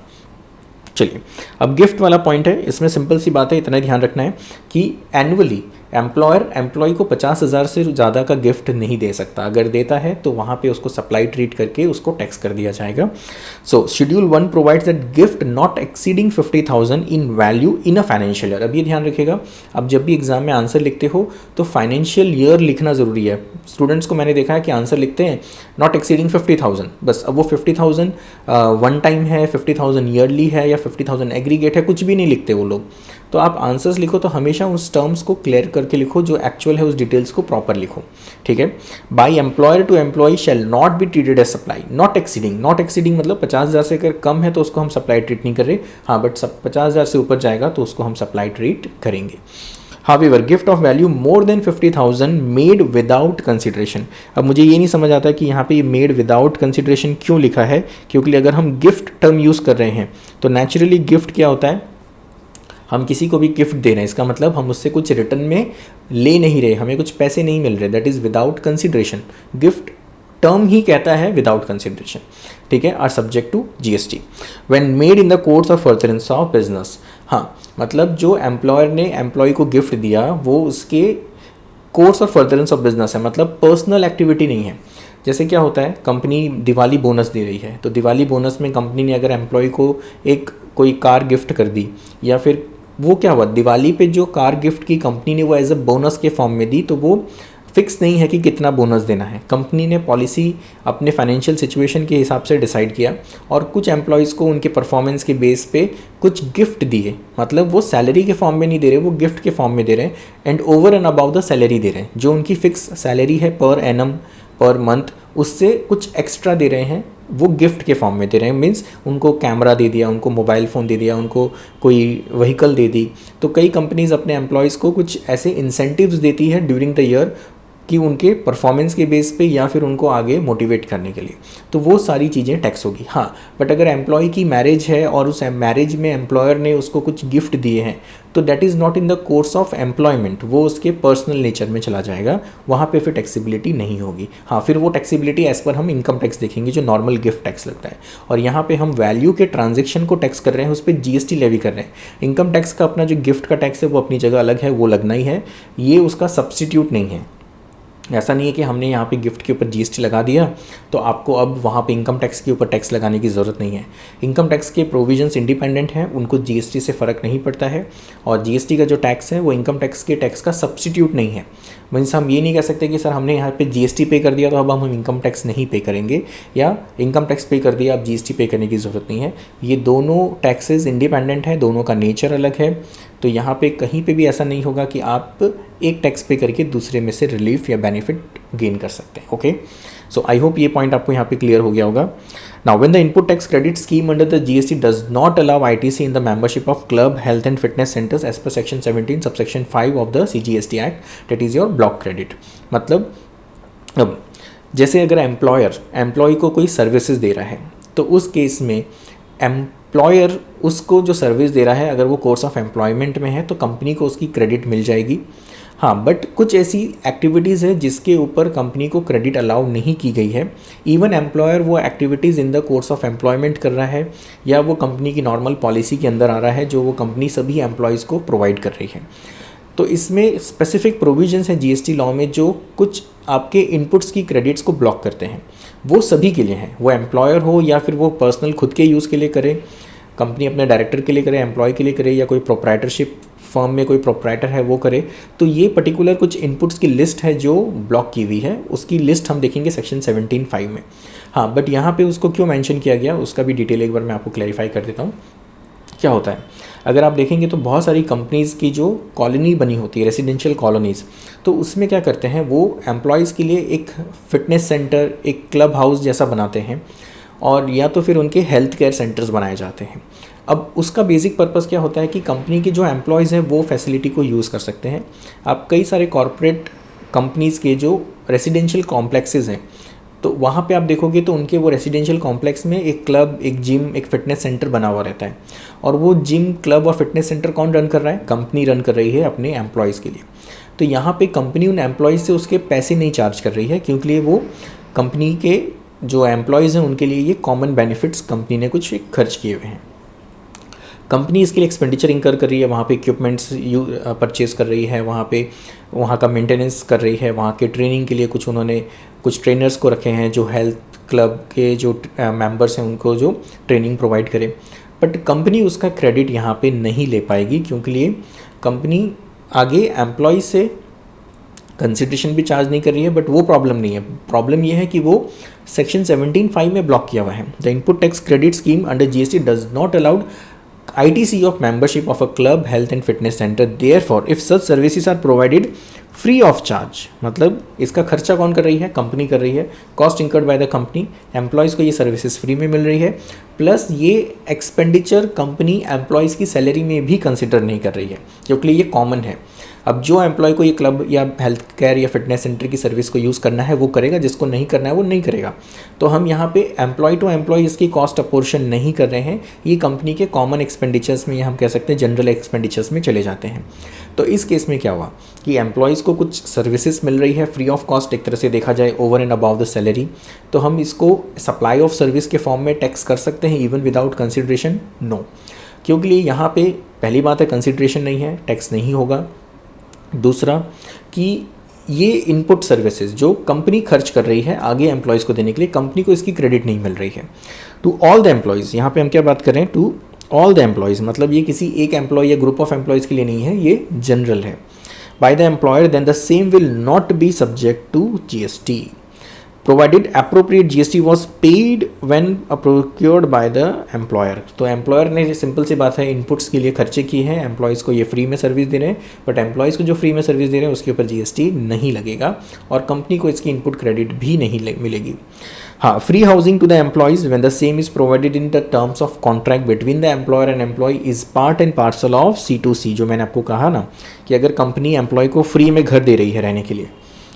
[SPEAKER 1] चलिए, अब गिफ्ट वाला पॉइंट है, इसमें सिंपल सी बात है, इतना ध्यान रखना है कि एनुअली एम्प्लॉयर एम्प्लॉय को 50,000 से ज़्यादा का गिफ्ट नहीं दे सकता। अगर देता है तो वहाँ पे उसको सप्लाई ट्रीट करके उसको टैक्स कर दिया जाएगा। सो schedule 1 provides that gift not exceeding 50,000 in value in a financial year. अब ये ध्यान रखिएगा, अब जब भी एग्जाम में आंसर लिखते हो तो फाइनेंशियल ईयर लिखना ज़रूरी है। स्टूडेंट्स को मैंने देखा है कि आंसर लिखते हैं नॉट एक्सीडिंग 50,000, बस। अब वो 50,000 वन टाइम है, 50,000 ईयरली है, या 50,000 एग्रीगेट है, कुछ भी नहीं लिखते वो लोग। तो आप आंसर्स लिखो तो हमेशा उस टर्म्स को क्लियर करके लिखो, जो एक्चुअल है उस डिटेल्स को प्रॉपर लिखो। ठीक है। By employer to employee shall not be treated as supply, not exceeding. Not exceeding मतलब 50,000 से अगर कम है तो उसको हम सप्लाई ट्रीट नहीं कर रहे। हाँ, बट 50,000 से ऊपर जाएगा तो उसको हम सप्लाई ट्रीट करेंगे। However, gift of value more than 50,000 made without consideration. अब मुझे ये नहीं समझ आता कि यहाँ पे ये मेड विदाउट कंसिडरेशन क्यों लिखा है, क्योंकि अगर हम गिफ्ट टर्म यूज़ कर रहे हैं तो नेचुरली गिफ्ट क्या होता है, हम किसी को भी गिफ्ट दे रहे हैं, इसका मतलब हम उससे कुछ रिटर्न में ले नहीं रहे, हमें कुछ पैसे नहीं मिल रहे, that is without consideration. Gift term ही कहता है विदाउट कंसिडरेशन। ठीक है, are subject to GST when made in the course of furtherance of business. हाँ, मतलब जो एम्प्लॉयर ने एम्प्लॉय को गिफ्ट दिया वो उसके course of furtherance of business है, मतलब पर्सनल एक्टिविटी नहीं है। जैसे क्या होता है, कंपनी दिवाली बोनस दे रही है, तो दिवाली बोनस में कंपनी ने अगर एम्प्लॉय को एक कोई कार गिफ्ट कर दी, या फिर वो क्या हुआ, दिवाली पे जो कार गिफ्ट की कंपनी ने वो एज अ बोनस के फॉर्म में दी, तो वो फिक्स नहीं है कि कितना बोनस देना है। कंपनी ने पॉलिसी अपने फाइनेंशियल सिचुएशन के हिसाब से डिसाइड किया और कुछ एम्प्लॉयज़ को उनके परफॉर्मेंस के बेस पे कुछ गिफ्ट दिए, मतलब वो सैलरी के फॉर्म में नहीं दे रहे, वो गिफ्ट के फॉर्म में दे रहे हैं, and over and above the salary दे रहे हैं। जो उनकी फिक्स सैलरी है पर एनम पर मंथ, उससे कुछ एक्स्ट्रा दे रहे हैं, वो गिफ्ट के फॉर्म में दे रहे हैं। मीन्स उनको कैमरा दे दिया, उनको मोबाइल फ़ोन दे दिया, उनको कोई व्हीकल दे दी। तो कई कंपनीज़ अपने एम्प्लॉयज़ को कुछ ऐसे इंसेंटिव्स देती है ड्यूरिंग द ईयर कि उनके परफॉर्मेंस के बेस पे या फिर उनको आगे मोटिवेट करने के लिए, तो वो सारी चीज़ें टैक्स होगी। हाँ, बट अगर एम्प्लॉय की मैरिज है और उस मैरिज में एम्प्लॉयर ने उसको कुछ गिफ्ट दिए हैं, तो that is not in the course of employment, वो उसके पर्सनल नेचर में चला जाएगा, वहाँ पे फिर टैक्सीबिलिटी नहीं होगी। हाँ, फिर वो टैक्सीबिलिटी एज पर हम इनकम टैक्स देखेंगे जो नॉर्मल गिफ्ट टैक्स लगता है, और यहाँ पे हम वैल्यू के ट्रांजेक्शन को टैक्स कर रहे हैं, उस पर GST लेवी कर रहे हैं। इनकम टैक्स का अपना जो गिफ्ट का टैक्स है वो अपनी जगह अलग है, वो लगना ही है, ये उसका सब्सटीट्यूट नहीं है। ऐसा नहीं है कि हमने यहाँ पे गिफ्ट के ऊपर GST लगा दिया तो आपको अब वहाँ पे इनकम टैक्स के ऊपर टैक्स लगाने की ज़रूरत नहीं है। इनकम टैक्स के प्रोविजंस इंडिपेंडेंट हैं, उनको GST से फ़र्क नहीं पड़ता है, और GST का जो टैक्स है वो इनकम टैक्स के टैक्स का सब्स्टिट्यूट नहीं है। मीन्स हम ये नहीं कह सकते कि सर हमने यहाँ पे GST पे कर दिया तो अब हम इनकम टैक्स नहीं पे करेंगे, या इनकम टैक्स पे कर दिया अब GST पे करने की ज़रूरत नहीं है। ये दोनों टैक्सेस इंडिपेंडेंट है, दोनों का नेचर अलग है। तो यहाँ पे कहीं पे भी ऐसा नहीं होगा कि आप एक टैक्स पे करके दूसरे में से रिलीफ या बेनिफिट गेन कर सकते हैं। ओके, सो आई होप ये पॉइंट आपको यहाँ पे क्लियर हो गया होगा। Now when the input tax credit scheme under the GST does not allow ITC in the membership of club health and fitness centres as per section 17 subsection 5 of the CGST act, that is your block credit. मतलब अब जैसे अगर employ को कोई services दे रहा है तो उस केस में एम्प्लॉयर उसको जो सर्विस दे रहा है अगर वो कोर्स ऑफ एम्प्लॉयमेंट में है तो कंपनी को उसकी क्रेडिट मिल जाएगी। हाँ, बट कुछ ऐसी एक्टिविटीज़ है जिसके ऊपर कंपनी को क्रेडिट अलाउ नहीं की गई है। इवन एम्प्लॉयर वो activities in the course of employment कर रहा है या वो कंपनी की नॉर्मल पॉलिसी के अंदर आ रहा है जो वो कंपनी सभी एम्प्लॉयज़ को प्रोवाइड कर रही है। तो इसमें स्पेसिफिक प्रोविजंस हैं जीएसटी लॉ में जो कुछ आपके इनपुट्स की क्रेडिट्स को ब्लॉक करते हैं। वो सभी के लिए हैं, वो एम्प्लॉयर हो या फिर वो पर्सनल खुद के यूज़ के लिए करे, कंपनी अपने डायरेक्टर के लिए करे, एम्प्लॉय के लिए करे, या कोई प्रोप्राइटरशिप फर्म में कोई प्रोप्राइटर है वो करे। तो ये पर्टिकुलर कुछ इनपुट्स की लिस्ट है जो ब्लॉक की हुई है, उसकी लिस्ट हम देखेंगे सेक्शन 17(5) में। हाँ, बट यहाँ पे उसको क्यों मेंशन किया गया उसका भी डिटेल एक बार मैं आपको क्लैरिफाई कर देता हूँ। क्या होता है, अगर आप देखेंगे तो बहुत सारी कंपनीज़ की जो कॉलोनी बनी होती है, रेसिडेंशियल कॉलोनीज़, तो उसमें क्या करते हैं वो एम्प्लॉयज़ के लिए एक फ़िटनेस सेंटर, एक क्लब हाउस जैसा बनाते हैं और या तो फिर उनके हेल्थ केयर सेंटर्स बनाए जाते हैं। अब उसका बेसिक पर्पस क्या होता है कि कंपनी के जो एम्प्लॉयज़ हैं वो फैसिलिटी को यूज़ कर सकते हैं। आप कई सारे कॉरपोरेट कंपनीज़ के जो रेसिडेंशियल कॉम्प्लेक्सेस हैं तो वहाँ पे आप देखोगे तो उनके वो रेसिडेंशियल कॉम्प्लेक्स में एक क्लब, एक जिम, एक फ़िटनेस सेंटर बना हुआ रहता है। और वो जिम, क्लब और फिटनेस सेंटर कौन रन कर रहा है? कंपनी रन कर रही है अपने एम्प्लॉयज़ के लिए। तो यहाँ पे कंपनी उन एम्प्लॉयज़ से उसके पैसे नहीं चार्ज कर रही है क्योंकि वो कंपनी के जो एम्प्लॉयज़ हैं उनके लिए ये कॉमन बेनिफिट्स कंपनी ने कुछ खर्च किए हुए हैं। कंपनी इसके लिए एक्सपेंडिचर इंकर कर रही है, वहाँ पे इक्विपमेंट्स परचेज कर रही है, वहाँ का मेंटेनेंस कर रही है, वहाँ के ट्रेनिंग के लिए उन्होंने कुछ ट्रेनर्स को रखे हैं जो हेल्थ क्लब के जो मेंबर्स हैं उनको जो ट्रेनिंग प्रोवाइड करें। बट कंपनी उसका क्रेडिट यहाँ पे नहीं ले पाएगी क्योंकि लिए कंपनी आगे एम्प्लॉय से कंसिडरेशन भी चार्ज नहीं कर रही है। बट वो प्रॉब्लम नहीं है, प्रॉब्लम ये है कि वो सेक्शन 17(5) में ब्लॉक किया हुआ है। The input tax credit scheme under GST does not allowed ITC of membership of a club, health and fitness center. Therefore, if such services are provided free of charge, मतलब इसका खर्चा कौन कर रही है? कंपनी कर रही है। Cost incurred by the company, employees को ये सर्विसेज फ्री में मिल रही है, प्लस ये एक्सपेंडिचर कंपनी एम्प्लॉयज़ की सैलरी में भी कंसिडर नहीं कर रही है क्योंकि ये कॉमन है। अब जो एम्प्लॉय को ये क्लब या हेल्थ केयर या फिटनेस सेंटर की सर्विस को यूज़ करना है वो करेगा, जिसको नहीं करना है वो नहीं करेगा। तो हम यहाँ पे एम्प्लॉय टू एम्प्लॉय इसकी कॉस्ट अपोर्शन नहीं कर रहे हैं, ये कंपनी के कॉमन एक्सपेंडिचर्स में, या हम कह सकते हैं जनरल एक्सपेंडिचर्स में चले जाते हैं। तो इस केस में क्या हुआ कि एम्प्लॉयज़ को कुछ सर्विसेज मिल रही है फ्री ऑफ कॉस्ट, एक तरह से देखा जाए over and above the salary, तो हम इसको सप्लाई ऑफ सर्विस के फॉर्म में टैक्स कर सकते हैं इवन विदाउट कंसिडरेशन? नो, क्योंकि यहाँ पे पहली बात है कंसिडरेशन नहीं है, टैक्स नहीं होगा। दूसरा कि ये इनपुट सर्विसेज जो कंपनी खर्च कर रही है आगे एम्प्लॉयज़ को देने के लिए, कंपनी को इसकी क्रेडिट नहीं मिल रही है। टू ऑल द एम्प्लॉयज़, यहाँ पे हम क्या बात कर रहे हैं? टू ऑल द एम्प्लॉयज़, मतलब ये किसी एक एम्प्लॉय या ग्रुप ऑफ एम्प्लॉयज़ के लिए नहीं है, ये जनरल है। By the employer then the same will not be subject to GST provided appropriate GST was paid when procured by the employer। तो एम्प्लॉयर ने सिंपल सी बात है इनपुट्स के लिए खर्चे किए हैं, एम्प्लॉयज़ को ये फ्री में सर्विस दे रहे हैं, बट एम्प्लॉयज़ को जो फ्री में सर्विस दे रहे हैं उसके ऊपर GST नहीं लगेगा और कंपनी को इसकी इनपुट क्रेडिट भी नहीं मिलेगी। हाँ, free housing to the employees when the same is provided in the terms of contract between the employer and employee is part and parcel of C2C। जो मैंने आपको कहा ना कि अगर कंपनी एम्प्लॉय को फ्री में घर दे रही है रहने के लिए,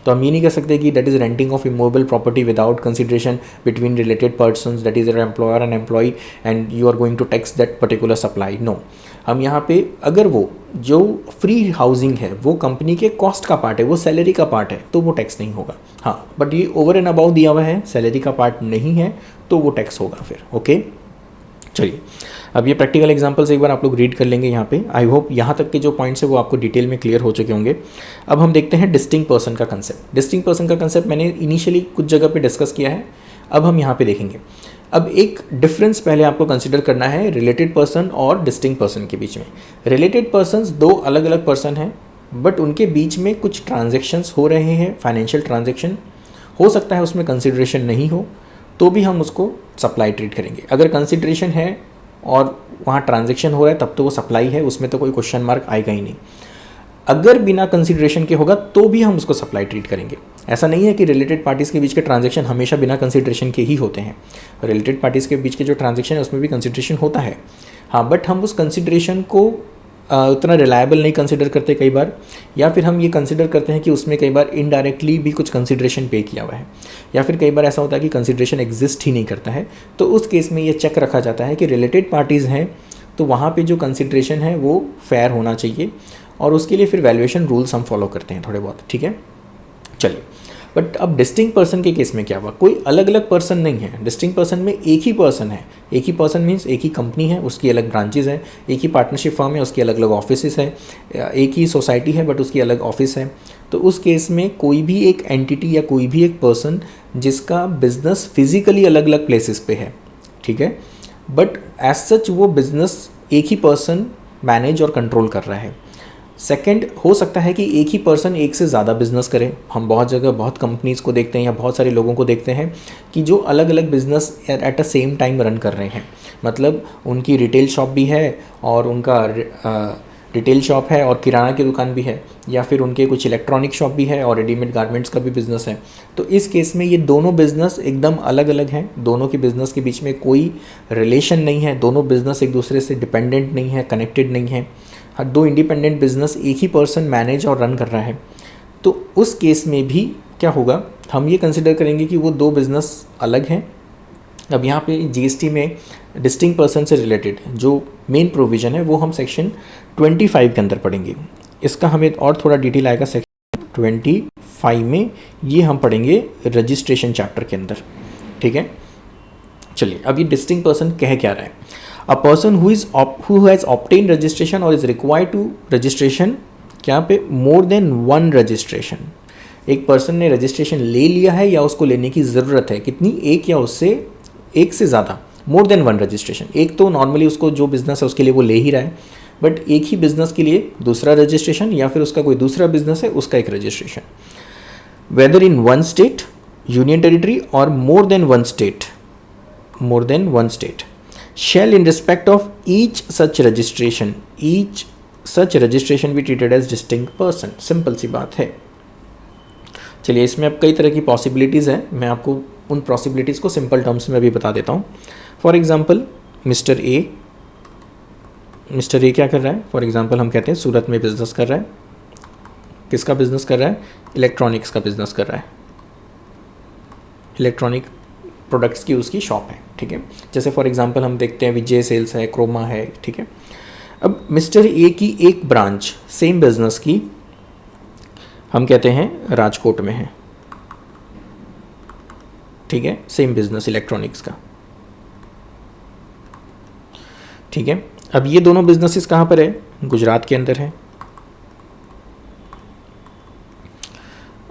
[SPEAKER 1] तो हम ये नहीं कह सकते कि that is renting of immovable property without consideration between related persons, that is your employer and employee and you are going to tax that particular supply. No, हम यहाँ पे अगर वो जो फ्री हाउसिंग है वो कंपनी के कॉस्ट का पार्ट है, वो सैलरी का पार्ट है, तो वो टैक्स नहीं होगा। हाँ, बट ये ओवर एंड अबाउ दिया हुआ है, सैलरी का पार्ट नहीं है, तो वो टैक्स होगा फिर। ओके, चलिए अब ये प्रैक्टिकल एग्जांपल्स एक बार आप लोग रीड कर लेंगे यहाँ पे। आई होप यहाँ तक के जो पॉइंट्स है वो आपको डिटेल में क्लियर हो चुके होंगे। अब हम देखते हैं डिस्टिंक्ट पर्सन का कंसेप्ट। डिस्टिंक्ट पर्सन का कंसेप्ट मैंने इनिशियली कुछ जगह पे डिस्कस किया है, अब हम यहाँ पे देखेंगे। अब एक डिफरेंस पहले आपको कंसिडर करना है रिलेटेड पर्सन और डिस्टिंक्ट पर्सन के बीच में। रिलेटेड पर्सन्स दो अलग अलग पर्सन हैं, बट उनके बीच में कुछ ट्रांजेक्शन्स हो रहे हैं, फाइनेंशियल ट्रांजेक्शन हो सकता है उसमें कंसिडरेशन नहीं हो, तो भी हम उसको सप्लाई ट्रीट करेंगे। अगर कंसिडरेशन है और वहाँ ट्रांजैक्शन हो रहा है तब तो वो सप्लाई है, उसमें तो कोई क्वेश्चन मार्क आएगा ही नहीं। अगर बिना कंसिडरेशन के होगा तो भी हम उसको सप्लाई ट्रीट करेंगे। ऐसा नहीं है कि रिलेटेड पार्टीज़ के बीच के ट्रांजैक्शन हमेशा बिना कंसिडरेशन के ही होते हैं। रिलेटेड पार्टीज़ के बीच के जो ट्रांजैक्शन है उसमें भी कंसिडरेशन होता है, हाँ, बट हम उस कंसिडरेशन को उतना रिलायबल नहीं कंसिडर करते कई बार, या फिर हम ये कंसिडर करते हैं कि उसमें कई बार इनडायरेक्टली भी कुछ कंसिडरेशन पे किया हुआ है, या फिर कई बार ऐसा होता है कि कंसिडरेशन एग्जिस्ट ही नहीं करता है। तो उस केस में ये चेक रखा जाता है कि रिलेटेड पार्टीज़ हैं तो वहाँ पे जो कंसिडरेशन है वो फेयर होना चाहिए, और उसके लिए फिर वैल्यूएशन रूल्स हम फॉलो करते हैं थोड़े बहुत, ठीक है। चलिए, बट अब डिस्टिंक्ट पर्सन के केस में क्या हुआ, कोई अलग अलग पर्सन नहीं है। डिस्टिंक्ट पर्सन में एक ही पर्सन है। एक ही पर्सन मीन्स एक ही कंपनी है, उसकी अलग ब्रांचेस हैं, एक ही पार्टनरशिप फर्म है, उसकी अलग अलग ऑफिसेस है, एक ही सोसाइटी है बट उसकी अलग ऑफिस है। तो उस केस में कोई भी एक एंटिटी या कोई भी एक पर्सन जिसका बिजनेस फिजिकली अलग अलग प्लेसेस पे है, ठीक है, बट एज सच वो बिजनेस एक ही पर्सन मैनेज और कंट्रोल कर रहा है। सेकंड, हो सकता है कि एक ही पर्सन एक से ज़्यादा बिजनेस करे। हम बहुत जगह बहुत कंपनीज़ को देखते हैं या बहुत सारे लोगों को देखते हैं कि जो अलग अलग business at a same time run कर रहे हैं। मतलब उनकी रिटेल शॉप भी है और उनका रिटेल शॉप है और किराना की दुकान भी है, या फिर उनके कुछ इलेक्ट्रॉनिक शॉप भी है और रेडीमेड गारमेंट्स का भी बिज़नेस है। तो इस केस में ये दोनों बिज़नेस एकदम अलग अलग हैं। दोनों के बिज़नेस के बीच में कोई रिलेशन नहीं है, दोनों बिज़नेस एक दूसरे से डिपेंडेंट नहीं है, कनेक्टेड नहीं है। हर दो इंडिपेंडेंट बिजनेस एक ही पर्सन मैनेज और रन कर रहा है। तो उस केस में भी क्या होगा, हम ये कंसिडर करेंगे कि वो दो बिज़नेस अलग हैं। अब यहाँ पे जीएसटी में डिस्टिंक्ट पर्सन से रिलेटेड जो मेन प्रोविज़न है वो हम सेक्शन 25 के अंदर पढ़ेंगे। इसका हमें और थोड़ा डिटेल आएगा सेक्शन 25 में, ये हम पढ़ेंगे रजिस्ट्रेशन चैप्टर के अंदर, ठीक है। चलिए, अब ये डिस्टिंक्ट पर्सन कह क्या रहा है। A person who has obtain registration और इज़ रिक्वायर्ड टू रजिस्ट्रेशन, क्या पे मोर देन वन रजिस्ट्रेशन। एक पर्सन ने रजिस्ट्रेशन ले लिया है या उसको लेने की ज़रूरत है, कितनी, एक या उससे एक से ज़्यादा, मोर देन वन रजिस्ट्रेशन। एक तो नॉर्मली उसको जो बिज़नेस है उसके लिए वो ले ही रहा है, बट एक ही बिज़नेस के लिए दूसरा रजिस्ट्रेशन, या फिर उसका कोई दूसरा बिज़नेस है उसका एक registration, whether in one state, union territory और more than one state, shall in respect of each such registration be treated as distinct person। Simple सी बात है। चलिए, इसमें अब कई तरह की पॉसिबिलिटीज़ हैं, मैं आपको उन पॉसिबिलिटीज़ को सिंपल टर्म्स में अभी बता देता हूँ। फॉर एग्जांपल मिस्टर ए क्या कर रहा है, फॉर एग्जांपल हम कहते हैं सूरत में बिजनेस कर रहा है। किसका बिजनेस कर रहा है, इलेक्ट्रॉनिक्स का बिजनेस कर रहा है, इलेक्ट्रॉनिक प्रोडक्ट्स की उसकी शॉप है, ठीक है। जैसे फॉर एग्जांपल हम देखते हैं विजय सेल्स है, क्रोमा है, ठीक है। अब मिस्टर ए की एक ब्रांच सेम बिजनेस की हम कहते हैं राजकोट में है, ठीक है, सेम बिजनेस इलेक्ट्रॉनिक्स का, ठीक है। अब ये दोनों बिजनेसेस कहाँ पर है, गुजरात के अंदर है,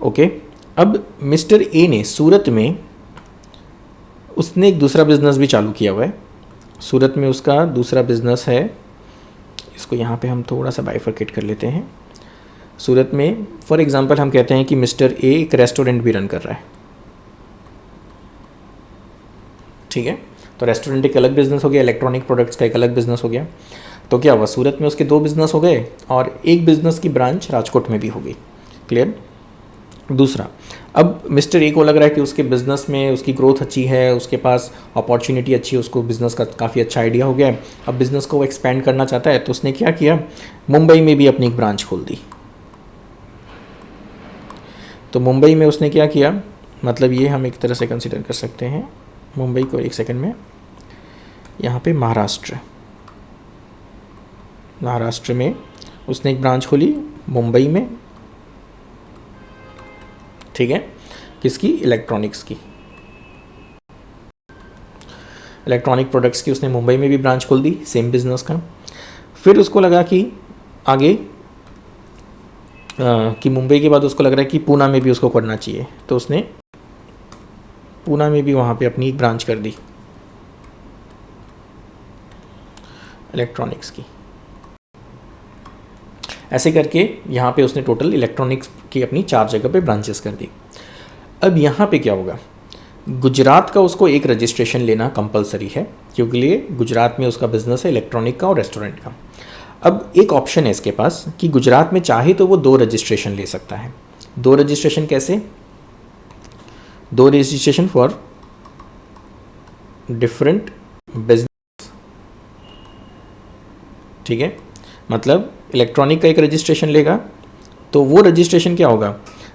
[SPEAKER 1] ओके। अब मिस्टर ए ने सूरत में उसने एक दूसरा बिजनेस भी चालू किया हुआ है। सूरत में उसका दूसरा बिजनेस है, इसको यहाँ पे हम थोड़ा सा बाइफरकेट कर लेते हैं। सूरत में फॉर एग्जांपल हम कहते हैं कि मिस्टर ए एक रेस्टोरेंट भी रन कर रहा है, ठीक है। तो रेस्टोरेंट एक अलग बिजनेस हो गया, इलेक्ट्रॉनिक प्रोडक्ट्स का एक अलग बिजनेस हो गया। तो क्या हुआ, सूरत में उसके दो बिजनेस हो गए और एक बिजनेस की ब्रांच राजकोट में भी हो गई, क्लियर। दूसरा, अब मिस्टर ए को लग रहा है कि उसके बिज़नेस में उसकी ग्रोथ अच्छी है, उसके पास अपॉर्चुनिटी अच्छी है, उसको बिज़नेस का काफ़ी अच्छा आइडिया हो गया है, अब बिज़नेस को वो एक्सपेंड करना चाहता है। तो उसने क्या किया, मुंबई में भी अपनी एक ब्रांच खोल दी। तो मुंबई में उसने क्या किया, मतलब ये हम एक तरह से कंसिडर कर सकते हैं मुंबई को, एक सेकंड में, यहाँ पे महाराष्ट्र में उसने एक ब्रांच खोली मुंबई में, ठीक है। किसकी, इलेक्ट्रॉनिक्स की, इलेक्ट्रॉनिक प्रोडक्ट्स की उसने मुंबई में भी ब्रांच खोल दी सेम बिजनेस का। फिर उसको लगा कि आगे कि मुंबई के बाद उसको लग रहा है कि पूना में भी उसको करना चाहिए, तो उसने पूना में भी वहाँ पे अपनी एक ब्रांच कर दी इलेक्ट्रॉनिक्स की। ऐसे करके यहाँ पे उसने टोटल इलेक्ट्रॉनिक्स की अपनी 4 जगह पे ब्रांचेस कर दी। अब यहाँ पे क्या होगा, गुजरात का उसको एक रजिस्ट्रेशन लेना कंपलसरी है, क्योंकि गुजरात में उसका बिजनेस है इलेक्ट्रॉनिक का और रेस्टोरेंट का। अब एक ऑप्शन है इसके पास कि गुजरात में चाहे तो वो 2 रजिस्ट्रेशन ले सकता है। 2 रजिस्ट्रेशन कैसे? 2 रजिस्ट्रेशन फॉर डिफरेंट बिजनेस, ठीक है। मतलब इलेक्ट्रॉनिक का एक रजिस्ट्रेशन लेगा तो वो रजिस्ट्रेशन क्या होगा,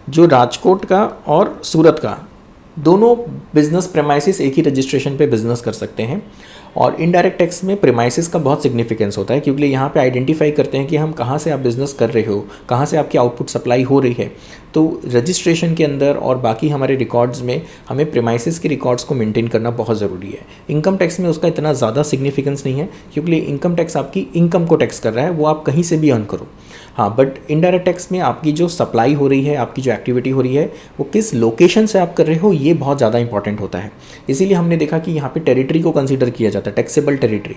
[SPEAKER 1] जो राजकोट का और सूरत का दोनों बिजनेस प्रेमाइसिस एक ही रजिस्ट्रेशन पे बिजनेस कर सकते हैं। और इनडायरेक्ट टैक्स में प्रेमाइसिस का बहुत सिग्निफिकेंस होता है, क्योंकि यहाँ पे आइडेंटिफाई करते हैं कि हम कहाँ से आप बिज़नेस कर रहे हो, कहाँ से आपकी आउटपुट सप्लाई हो रही है। तो रजिस्ट्रेशन के अंदर और बाकी हमारे रिकॉर्ड्स में हमें प्रेमाइसिस के रिकॉर्ड्स को मेंटेन करना बहुत ज़रूरी है। इनकम टैक्स में उसका इतना ज़्यादा सिग्निफिकेंस नहीं है, क्योंकि इनकम टैक्स आपकी इनकम को टैक्स कर रहा है, वो आप कहीं से भी अर्न करो। हाँ, बट इनडायरेक्ट टैक्स में आपकी जो सप्लाई हो रही है, आपकी जो एक्टिविटी हो रही है, वो किस लोकेशन से आप कर रहे हो, ये बहुत ज़्यादा इंपॉर्टेंट होता है। इसीलिए हमने देखा कि यहाँ पे टेरिटरी को कंसीडर किया जाता है, टैक्सेबल टेरिटरी।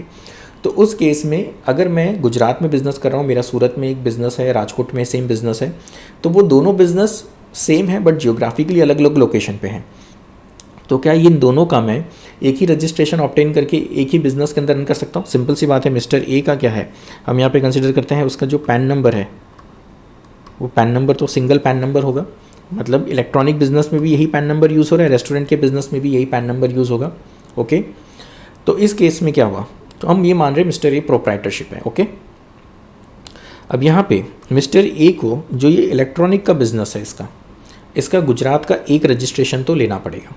[SPEAKER 1] तो उस केस में अगर मैं गुजरात में बिज़नेस कर रहा हूँ, मेरा सूरत में एक बिज़नेस है, राजकोट में सेम बिज़नेस है, तो वो दोनों बिज़नेस सेम है बट जियोग्राफिकली अलग अलग लोकेशन पे हैं। तो क्या इन दोनों का मैं एक ही रजिस्ट्रेशन ऑब्टेन करके एक ही बिज़नेस के अंदर रन कर सकता हूँ? सिंपल सी बात है। मिस्टर ए का क्या है, हम यहाँ पे कंसीडर करते हैं उसका जो पैन नंबर है, वो पैन नंबर तो सिंगल पैन नंबर होगा। मतलब इलेक्ट्रॉनिक बिजनेस में भी यही पैन नंबर यूज़ हो रहा है, रेस्टोरेंट के बिजनेस में भी यही पैन नंबर यूज़ होगा। ओके, तो इस केस में क्या हुआ, तो हम ये मान रहे मिस्टर ए प्रोप्राइटरशिप है। ओके, अब यहाँ पे मिस्टर ए को जो ये इलेक्ट्रॉनिक का बिजनेस है, इसका गुजरात का एक रजिस्ट्रेशन तो लेना पड़ेगा।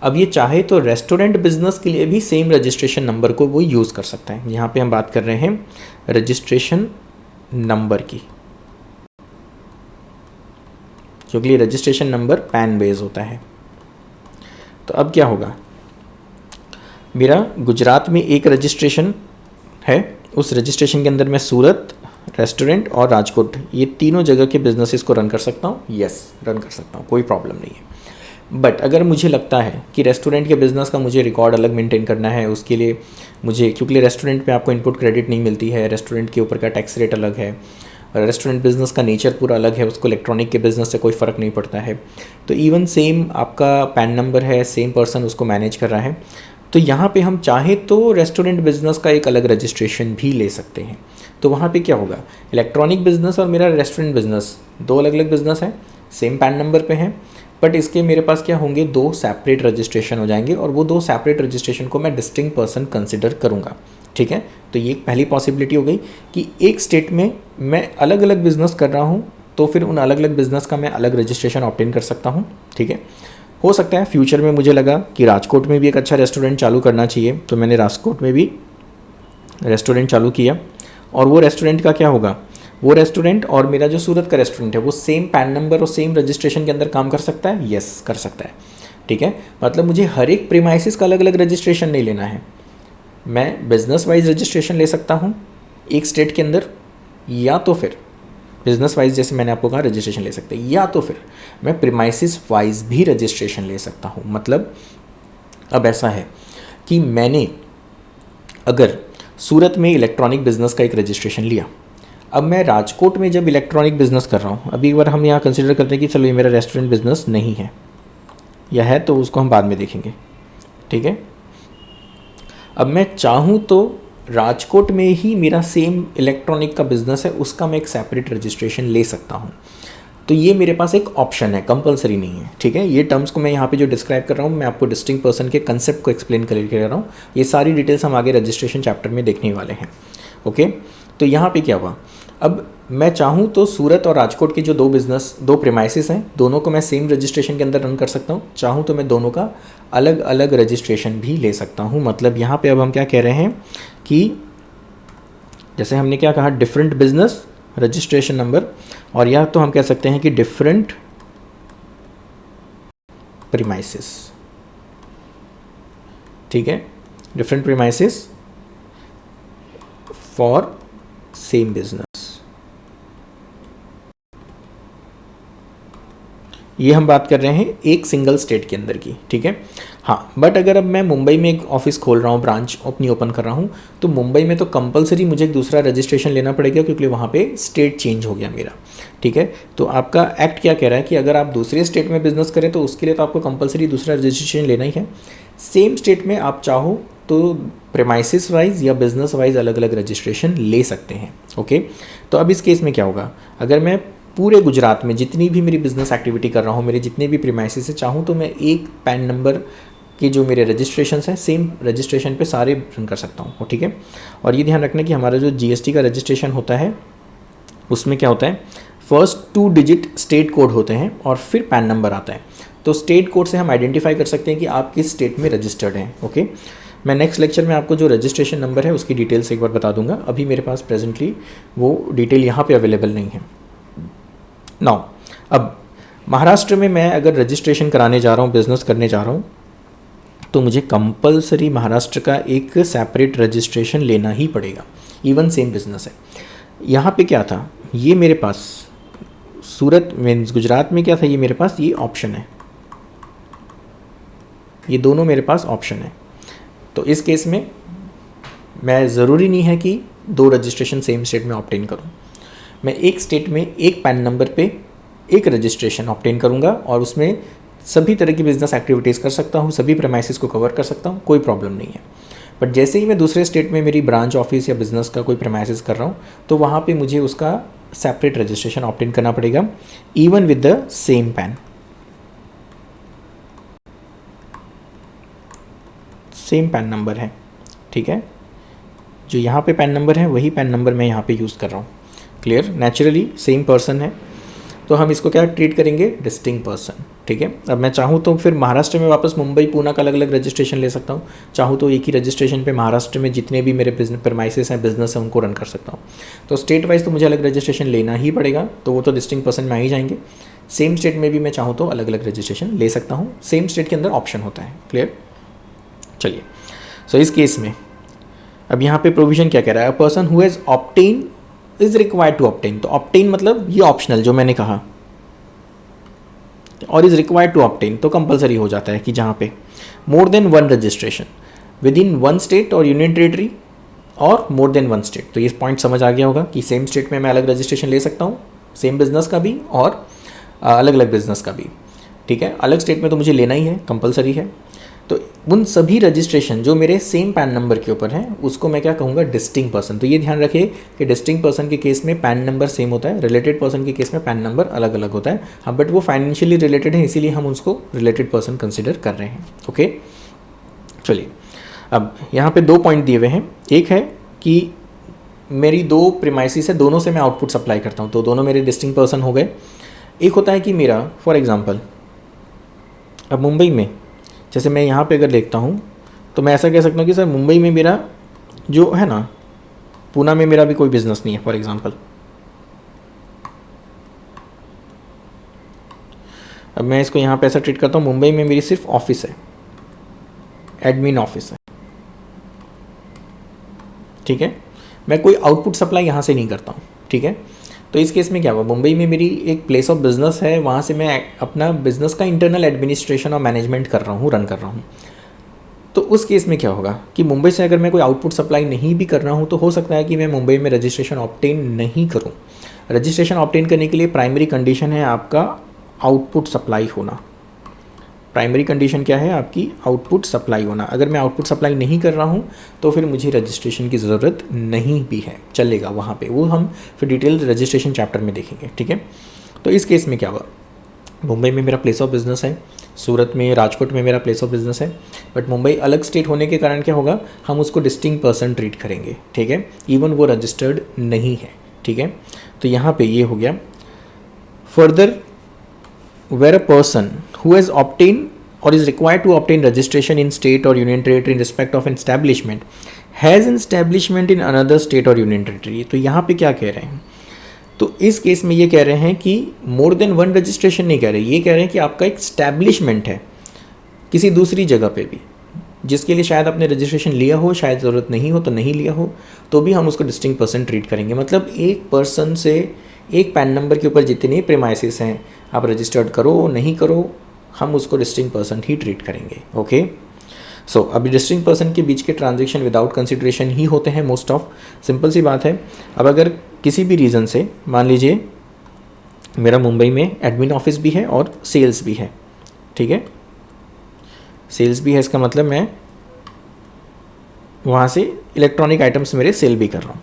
[SPEAKER 1] अब ये चाहे तो रेस्टोरेंट बिजनेस के लिए भी सेम रजिस्ट्रेशन नंबर को वो यूज़ कर सकता है। यहाँ पे हम बात कर रहे हैं रजिस्ट्रेशन नंबर की, क्योंकि रजिस्ट्रेशन नंबर पैन बेस होता है। तो अब क्या होगा, मेरा गुजरात में एक रजिस्ट्रेशन है, उस रजिस्ट्रेशन के अंदर मैं सूरत, रेस्टोरेंट और राजकोट ये तीनों जगह के बिजनेसेस को रन कर सकता हूँ। यस, रन कर सकता हूँ, कोई प्रॉब्लम नहीं है। बट अगर मुझे लगता है कि रेस्टोरेंट के बिज़नेस का मुझे रिकॉर्ड अलग मेंटेन करना है, उसके लिए मुझे, क्योंकि रेस्टोरेंट पे आपको इनपुट क्रेडिट नहीं मिलती है, रेस्टोरेंट के ऊपर का टैक्स रेट अलग है, रेस्टोरेंट बिज़नेस का नेचर पूरा अलग है, उसको इलेक्ट्रॉनिक के बिज़नेस से कोई फ़र्क नहीं पड़ता है। तो इवन सेम आपका पैन नंबर है, सेम पर्सन उसको मैनेज कर रहा है, तो यहाँ पे हम चाहें तो रेस्टोरेंट बिज़नेस का एक अलग रजिस्ट्रेशन भी ले सकते हैं। तो वहाँ पे क्या होगा, इलेक्ट्रॉनिक बिज़नेस और मेरा रेस्टोरेंट बिज़नेस दो अलग अलग बिज़नेस हैं, सेम पैन नंबर पे हैं, बट इसके मेरे पास क्या होंगे, 2 सेपरेट रजिस्ट्रेशन हो जाएंगे, और वो 2 सेपरेट रजिस्ट्रेशन को मैं डिस्टिंक्ट पर्सन कंसिडर करूँगा। ठीक है, तो ये एक पहली पॉसिबिलिटी हो गई कि एक स्टेट में मैं अलग अलग बिज़नेस कर रहा हूँ, तो फिर उन अलग अलग बिज़नेस का मैं अलग रजिस्ट्रेशन ऑब्टेन कर सकता हूँ। ठीक है, हो सकता है फ्यूचर में मुझे लगा कि राजकोट में भी एक अच्छा रेस्टोरेंट चालू करना चाहिए, तो मैंने राजकोट में भी रेस्टोरेंट चालू किया, और वो रेस्टोरेंट का क्या होगा, वो रेस्टोरेंट और मेरा जो सूरत का रेस्टोरेंट है वो सेम पैन नंबर और सेम रजिस्ट्रेशन के अंदर काम कर सकता है। यस, कर सकता है। ठीक है, मतलब मुझे हर एक प्रीमाइसिस का अलग अलग रजिस्ट्रेशन नहीं लेना है, मैं बिजनेस वाइज रजिस्ट्रेशन ले सकता हूँ एक स्टेट के अंदर, या तो फिर बिजनेस वाइज जैसे मैंने आपको कहा रजिस्ट्रेशन ले सकते हैं, या तो फिर मैं प्रीमाइसिस वाइज भी रजिस्ट्रेशन ले सकता हूँ। मतलब अब ऐसा है कि मैंने अगर सूरत में इलेक्ट्रॉनिक बिजनेस का एक रजिस्ट्रेशन लिया, अब मैं राजकोट में जब इलेक्ट्रॉनिक बिजनेस कर रहा हूँ, अभी एक बार हम यहाँ कंसिडर करते हैं कि चलो ये मेरा रेस्टोरेंट बिजनेस नहीं है, या है तो उसको हम बाद में देखेंगे। ठीक है, अब मैं चाहूँ तो राजकोट में ही मेरा सेम इलेक्ट्रॉनिक का बिजनेस है, उसका मैं एक सेपरेट रजिस्ट्रेशन ले सकता हूँ। तो ये मेरे पास एक ऑप्शन है, कंपलसरी नहीं है। ठीक है, ये टर्म्स को मैं यहाँ पे जो डिस्क्राइब कर रहा हूँ, मैं आपको डिस्टिंक्ट पर्सन के कंसेप्ट को एक्सप्लेन कर रहा हूँ। ये सारी डिटेल्स हम आगे रजिस्ट्रेशन चैप्टर में देखने वाले हैं। ओके, तो यहाँ पे क्या हुआ, अब मैं चाहूँ तो सूरत और राजकोट के जो दो प्रीमाइसिस हैं, दोनों को मैं सेम रजिस्ट्रेशन के अंदर रन कर सकता हूँ। चाहूँ तो मैं दोनों का अलग अलग रजिस्ट्रेशन भी ले सकता हूँ। मतलब यहाँ पे अब हम क्या कह रहे हैं कि जैसे हमने क्या कहा, डिफरेंट बिजनेस रजिस्ट्रेशन नंबर, और या तो हम कह सकते हैं कि डिफरेंट प्रीमाइसिस। ठीक है, different premises for same business. ये हम बात कर रहे हैं एक सिंगल स्टेट के अंदर की, ठीक है। हाँ, बट अगर अब मैं मुंबई में एक ऑफिस खोल रहा हूँ, ब्रांच अपनी ओपन कर रहा हूँ, तो मुंबई में तो कंपलसरी मुझे एक दूसरा रजिस्ट्रेशन लेना पड़ेगा, क्योंकि वहाँ पे स्टेट चेंज हो गया मेरा, ठीक है। तो आपका एक्ट क्या कह रहा है कि अगर आप दूसरे स्टेट में बिजनेस करें तो उसके लिए तो आपको कंपलसरी दूसरा रजिस्ट्रेशन लेना ही है। सेम स्टेट में आप चाहो तो प्रेमाइसिस वाइज या बिजनेस वाइज अलग अलग रजिस्ट्रेशन ले सकते हैं, ओके। तो अब इस केस में क्या होगा, अगर मैं पूरे गुजरात में जितनी भी मेरी बिजनेस एक्टिविटी कर रहा हूँ, मेरे जितने भी प्रीमाइसिस से चाहूँ तो मैं एक पैन नंबर के जो मेरे रजिस्ट्रेशन हैं सेम रजिस्ट्रेशन पे सारे रन कर सकता हूँ, ठीक है। और ये ध्यान रखना कि हमारा जो जीएसटी का रजिस्ट्रेशन होता है उसमें क्या होता है, फर्स्ट 2 डिजिट स्टेट कोड होते हैं और फिर पैन नंबर आता है। तो स्टेट कोड से हम आइडेंटिफाई कर सकते हैं कि आप किस स्टेट में रजिस्टर्ड हैं, ओके। मैं नेक्स्ट लेक्चर में आपको जो रजिस्ट्रेशन नंबर है उसकी डिटेल्स एक बार बता दूंगा, अभी मेरे पास प्रेजेंटली वो डिटेल यहाँ पे अवेलेबल नहीं है। नाउ अब महाराष्ट्र में मैं अगर रजिस्ट्रेशन कराने जा रहा हूँ, बिज़नेस करने जा रहा हूँ, तो मुझे कंपलसरी महाराष्ट्र का एक सेपरेट रजिस्ट्रेशन लेना ही पड़ेगा, इवन सेम बिजनेस है। यहाँ पे क्या था, ये मेरे पास सूरत मीन्स गुजरात में क्या था, ये मेरे पास ये ऑप्शन है, ये दोनों मेरे पास ऑप्शन है। तो इस केस में मैं ज़रूरी नहीं है कि 2 रजिस्ट्रेशन सेम स्टेट में ऑब्टेन करूँ, मैं एक स्टेट में एक पैन नंबर पे एक रजिस्ट्रेशन ऑब्टेन करूँगा और उसमें सभी तरह की बिजनेस एक्टिविटीज़ कर सकता हूँ, सभी प्रेमाइसिस को कवर कर सकता हूँ, कोई प्रॉब्लम नहीं है। बट जैसे ही मैं दूसरे स्टेट में मेरी ब्रांच ऑफिस या बिजनेस का कोई प्रेमाइसिस कर रहा हूँ, तो वहाँ पे मुझे उसका सेपरेट रजिस्ट्रेशन ऑब्टेन करना पड़ेगा, even with the same pan, same pan number है, ठीक है। जो यहाँ पे पैन नंबर है वही पैन नंबर मैं यहाँ पे यूज़ कर रहा हूँ, क्लियर। नेचुरली सेम पर्सन है तो हम इसको क्या ट्रीट करेंगे, डिस्टिंक्ट पर्सन, ठीक है। अब मैं चाहूँ तो फिर महाराष्ट्र में वापस मुंबई पूना का अलग अलग रजिस्ट्रेशन ले सकता हूँ, चाहूँ तो एक ही रजिस्ट्रेशन पे महाराष्ट्र में जितने भी मेरे बिजनेस प्रेमाइसिस हैं, बिजनेस हैं, उनको रन कर सकता हूँ। तो स्टेट वाइज तो मुझे अलग रजिस्ट्रेशन लेना ही पड़ेगा, तो वो तो डिस्टिंक्ट पर्सन में आ ही जाएंगे। सेम स्टेट में भी मैं चाहूँ तो अलग अलग रजिस्ट्रेशन ले सकता हूँ, सेम स्टेट के अंदर ऑप्शन होता है, क्लियर। चलिए, सो इस केस में अब यहाँ पे प्रोविजन क्या कह रहा है, a person who has obtain is required to obtain. तो ऑब्टेन मतलब ये ऑप्शनल जो मैंने कहा, और इज रिक्वायर्ड टू ऑब्टेन तो कंपलसरी हो जाता है कि जहाँ पे more than 1 registration within 1 state और यूनियन टेरिटरी और मोर देन 1 स्टेट। तो ये पॉइंट समझ आ गया होगा कि सेम स्टेट में मैं अलग रजिस्ट्रेशन ले सकता हूँ, सेम बिजनेस का भी और अलग अलग बिजनेस का भी, ठीक है। अलग स्टेट में तो मुझे लेना ही है, कंपलसरी है। तो उन सभी रजिस्ट्रेशन जो मेरे सेम पैन नंबर के ऊपर हैं उसको मैं क्या कहूँगा, डिस्टिंक्ट पर्सन। तो ये ध्यान रखिए कि डिस्टिंक्ट पर्सन के केस में पैन नंबर सेम होता है, रिलेटेड पर्सन के केस में पैन नंबर अलग अलग होता है। हाँ, बट वो फाइनेंशियली रिलेटेड है, इसीलिए हम उसको रिलेटेड पर्सन कंसिडर कर रहे हैं, ओके। चलिए, अब यहाँ पे 2 पॉइंट दिए हुए हैं। एक है कि मेरी 2 प्रीमाइसिस है, दोनों से मैं आउटपुट सप्लाई करता हूँ, तो दोनों मेरे डिस्टिंक्ट पर्सन हो गए। एक होता है कि मेरा फॉर एग्जाम्पल अब मुंबई में, जैसे मैं यहाँ पे अगर देखता हूँ तो मैं ऐसा कह सकता हूँ कि सर मुंबई में मेरा जो है ना, पूना में मेरा भी कोई बिजनेस नहीं है फॉर एग्जांपल। अब मैं इसको यहाँ पे ऐसा ट्रीट करता हूँ, मुंबई में मेरी सिर्फ ऑफिस है, एडमिन ऑफिस है, ठीक है। मैं कोई आउटपुट सप्लाई यहाँ से नहीं करता हूँ, ठीक है। तो इस केस में क्या हुआ, मुंबई में मेरी एक प्लेस ऑफ बिजनेस है, वहाँ से मैं अपना बिजनेस का इंटरनल एडमिनिस्ट्रेशन और मैनेजमेंट कर रहा हूँ, रन कर रहा हूँ। तो उस केस में क्या होगा कि मुंबई से अगर मैं कोई आउटपुट सप्लाई नहीं भी कर रहा हूँ तो हो सकता है कि मैं मुंबई में रजिस्ट्रेशन ऑब्टेन नहीं करूँ। रजिस्ट्रेशन ऑब्टेन करने के लिए प्राइमरी कंडीशन है आपका आउटपुट सप्लाई होना। प्राइमरी कंडीशन क्या है, आपकी आउटपुट सप्लाई होना। अगर मैं आउटपुट सप्लाई नहीं कर रहा हूँ तो फिर मुझे रजिस्ट्रेशन की ज़रूरत नहीं भी है, चलेगा वहाँ पे, वो हम फिर डिटेल रजिस्ट्रेशन चैप्टर में देखेंगे, ठीक है। तो इस केस में क्या हुआ, मुंबई में मेरा प्लेस ऑफ बिजनेस है, सूरत में, राजकोट में मेरा प्लेस ऑफ बिजनेस है, बट मुंबई अलग स्टेट होने के कारण क्या होगा, हम उसको डिस्टिंक्ट पर्सन ट्रीट करेंगे, ठीक है, इवन वो रजिस्टर्ड नहीं है, ठीक है। तो यहाँ पे ये हो गया। Further, where a person who has obtained or is required to obtain registration in state or union territory in respect of an establishment has an establishment in another state or union territory। तो यहाँ पे क्या कह रहे हैं, तो इस case में ये कह रहे हैं कि मोर देन 1 रजिस्ट्रेशन नहीं कह रहे, ये कह रहे हैं कि आपका एक स्टैब्लिशमेंट है किसी दूसरी जगह पे भी, जिसके लिए शायद आपने रजिस्ट्रेशन लिया हो, शायद ज़रूरत नहीं हो तो नहीं लिया हो, तो भी हम उसको डिस्टिंक्ट पर्सन ट्रीट करेंगे। मतलब एक पर्सन से एक पैन नंबर के ऊपर जितने प्रेमाइसिस हैं आप रजिस्टर्ड करो नहीं करो, हम उसको डिस्टिंक्ट पर्सन ही ट्रीट करेंगे। ओके, सो अभी डिस्टिंक्ट पर्सन के बीच के ट्रांजेक्शन विदाउट कंसिडरेशन ही होते हैं मोस्ट ऑफ, सिंपल सी बात है। अब अगर किसी भी रीज़न से मान लीजिए मेरा मुंबई में एडमिन ऑफिस भी है और सेल्स भी है, ठीक है, सेल्स भी है, इसका मतलब मैं वहाँ से इलेक्ट्रॉनिक आइटम्स मेरे सेल भी कर रहा हूँ।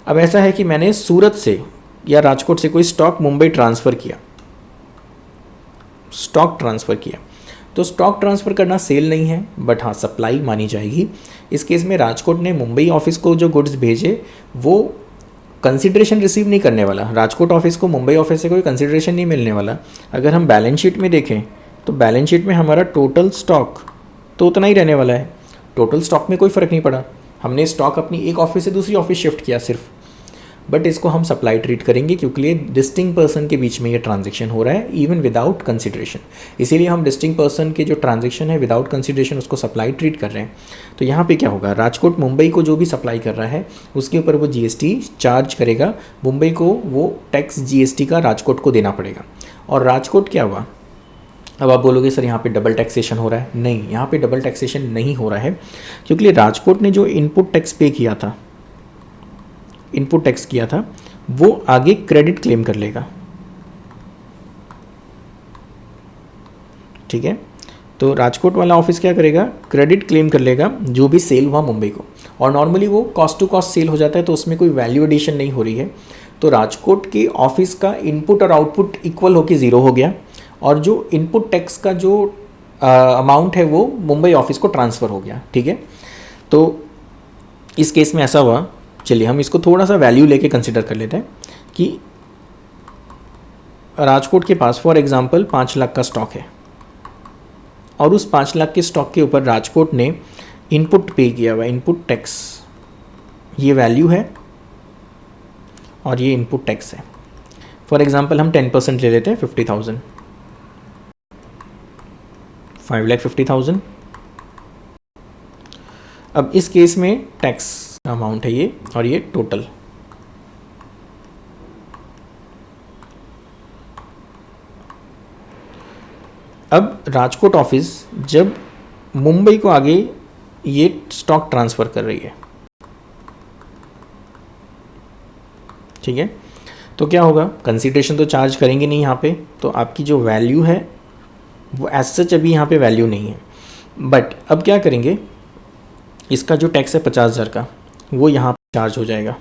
[SPEAKER 1] अब ऐसा है कि मैंने सूरत से या राजकोट से कोई स्टॉक मुंबई ट्रांसफ़र किया, स्टॉक ट्रांसफ़र किया, तो स्टॉक ट्रांसफ़र करना सेल नहीं है बट हाँ सप्लाई मानी जाएगी। इस केस में राजकोट ने मुंबई ऑफिस को जो गुड्स भेजे वो कंसिडरेशन रिसीव नहीं करने वाला, राजकोट ऑफिस को मुंबई ऑफिस से कोई कंसिडरेशन नहीं मिलने वाला। अगर हम बैलेंस शीट में देखें तो बैलेंस शीट में हमारा टोटल स्टॉक तो उतना ही रहने वाला है, टोटल स्टॉक में कोई फ़र्क नहीं पड़ा, हमने स्टॉक अपनी एक ऑफिस से दूसरी ऑफिस शिफ्ट किया सिर्फ, बट इसको हम सप्लाई ट्रीट करेंगे क्योंकि ये डिस्टिंक्ट पर्सन के बीच में ये ट्रांजेक्शन हो रहा है इवन विदाउट कंसिडरेशन, इसीलिए हम डिस्टिंक्ट पर्सन के जो ट्रांजेक्शन है विदाउट कंसिडरेशन उसको सप्लाई ट्रीट कर रहे हैं। तो यहाँ पे क्या होगा, राजकोट मुंबई को जो भी सप्लाई कर रहा है उसके ऊपर वो जीएसटी चार्ज करेगा, मुंबई को वो टैक्स जीएसटी का राजकोट को देना पड़ेगा। और राजकोट क्या हुआ, अब आप बोलोगे सर यहाँ पे डबल टैक्सेशन हो रहा है, नहीं यहाँ पे डबल टैक्सेशन नहीं हो रहा है क्योंकि राजकोट ने जो इनपुट टैक्स पे किया था, इनपुट टैक्स किया था, वो आगे क्रेडिट क्लेम कर लेगा, ठीक है। तो राजकोट वाला ऑफिस क्या करेगा, क्रेडिट क्लेम कर लेगा जो भी सेल हुआ मुंबई को, और नॉर्मली वो कॉस्ट टू कॉस्ट सेल हो जाता है तो उसमें कोई वैल्यू एडिशन नहीं हो रही है, तो राजकोट के ऑफिस का इनपुट और आउटपुट इक्वल होकर ज़ीरो हो गया और जो इनपुट टैक्स का जो अमाउंट है वो मुंबई ऑफिस को ट्रांसफ़र हो गया, ठीक है। तो इस केस में ऐसा हुआ, चलिए हम इसको थोड़ा सा वैल्यू लेके कंसिडर कर लेते हैं कि राजकोट के पास फॉर एग्जांपल 5 लाख का स्टॉक है और उस 5 लाख के स्टॉक के ऊपर राजकोट ने इनपुट पे किया हुआ, इनपुट टैक्स, ये वैल्यू है और ये इनपुट टैक्स है। फॉर एग्जांपल हम 10% ले लेते हैं 50,000, 5,50,000। अब इस केस में टैक्स अमाउंट है ये और ये टोटल, अब राजकोट ऑफिस जब मुंबई को आगे ये स्टॉक ट्रांसफ़र कर रही है, ठीक है, तो क्या होगा, कंसिडरेशन तो चार्ज करेंगे नहीं यहाँ पे, तो आपकी जो वैल्यू है वो एज सच अभी यहाँ पे वैल्यू नहीं है, बट अब क्या करेंगे, इसका जो टैक्स है 50,000 का वो यहाँ पे चार्ज हो जाएगा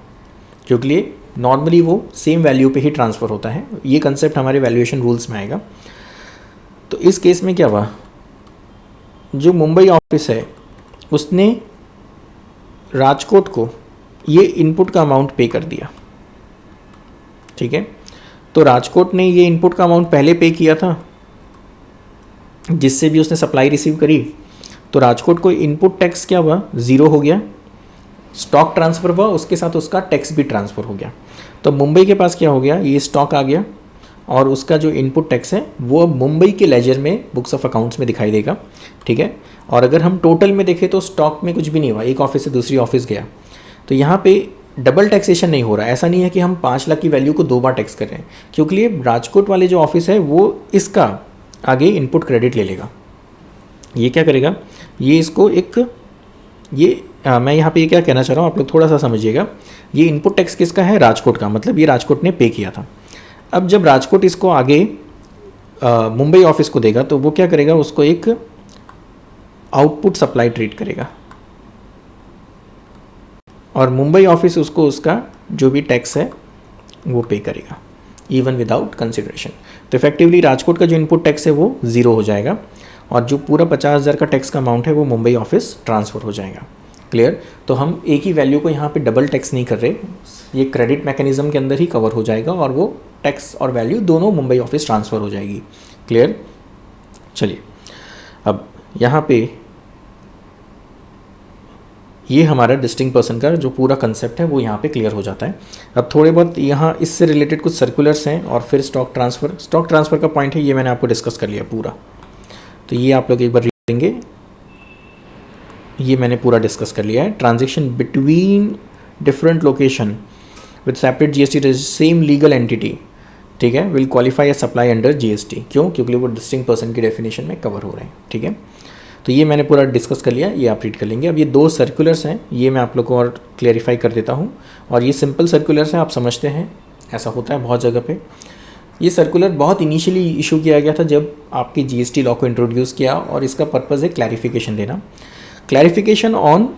[SPEAKER 1] क्योंकि ये नॉर्मली वो सेम वैल्यू पे ही ट्रांसफ़र होता है, ये कंसेप्ट हमारे वैल्यूएशन रूल्स में आएगा। तो इस केस में क्या हुआ, जो मुंबई ऑफिस है उसने राजकोट को ये इनपुट का अमाउंट पे कर दिया, ठीक है। तो राजकोट ने ये इनपुट का अमाउंट पहले पे किया था जिससे भी उसने सप्लाई रिसीव करी, तो राजकोट को इनपुट टैक्स क्या हुआ, ज़ीरो हो गया, स्टॉक ट्रांसफ़र हुआ उसके साथ उसका टैक्स भी ट्रांसफ़र हो गया। तो मुंबई के पास क्या हो गया, ये स्टॉक आ गया और उसका जो इनपुट टैक्स है वो अब मुंबई के लेजर में बुक्स ऑफ अकाउंट्स में दिखाई देगा, ठीक है। और अगर हम टोटल में देखें तो स्टॉक में कुछ भी नहीं हुआ, एक ऑफिस से दूसरी ऑफिस गया, तो यहाँ पे डबल टैक्सेशन नहीं हो रहा है। ऐसा नहीं है कि हम 5 लाख की वैल्यू को 2 बार टैक्स कर रहे हैं, क्योंकि ये राजकोट वाले जो ऑफिस है वो इसका आगे इनपुट क्रेडिट ले लेगा। ये क्या करेगा, ये इसको एक मैं यहाँ पे ये क्या कहना चाह रहा हूँ आप लोग थोड़ा सा समझिएगा, ये इनपुट टैक्स किसका है, राजकोट का, मतलब ये राजकोट ने पे किया था। अब जब राजकोट इसको आगे मुंबई ऑफिस को देगा तो वो क्या करेगा, उसको एक आउटपुट सप्लाई ट्रीट करेगा और मुंबई ऑफिस उसको उसका जो भी टैक्स है वो पे करेगा इवन विदाउट कंसिडरेशन। तो इफेक्टिवली राजकोट का जो इनपुट टैक्स है वो ज़ीरो हो जाएगा और जो पूरा 50,000 का टैक्स का अमाउंट है वो मुंबई ऑफिस ट्रांसफ़र हो जाएगा। क्लियर। तो हम एक ही वैल्यू को यहाँ पे डबल टैक्स नहीं कर रहे, ये क्रेडिट मैकेनिज्म के अंदर ही कवर हो जाएगा और वो टैक्स और वैल्यू दोनों मुंबई ऑफिस ट्रांसफ़र हो जाएगी। क्लियर। चलिए अब यहाँ पे ये हमारा डिस्टिंक्ट पर्सन का जो पूरा कंसेप्ट है वो यहाँ पे क्लियर हो जाता है। अब थोड़े बहुत यहाँ इससे रिलेटेड कुछ सर्कुलर्स हैं और फिर स्टॉक ट्रांसफ़र का पॉइंट है, ये मैंने आपको डिस्कस कर लिया पूरा, तो ये आप लोग एक बार रीड करेंगे। ये मैंने पूरा डिस्कस कर लिया है। Transaction between different location with separate GST same legal entity, ठीक है, will qualify A supply under GST. क्यों? क्योंकि वो डिस्टिंक्ट पर्सन की डेफिनेशन में कवर हो रहे हैं, ठीक है। तो ये मैंने पूरा डिस्कस कर लिया, ये आप रीड कर लेंगे। अब ये 2 सर्कुलर्स हैं, ये मैं आप लोग को और क्लेरिफाई कर देता हूँ। और ये सिंपल सर्कुलर्स हैं, आप समझते हैं, ऐसा होता है बहुत जगह पे। ये सर्कुलर बहुत इनिशियली इशू किया गया था जब आपकी जीएसटी लॉ को इंट्रोड्यूस किया, और इसका पर्पज़ है क्लैरिफिकेशन देना, clarification on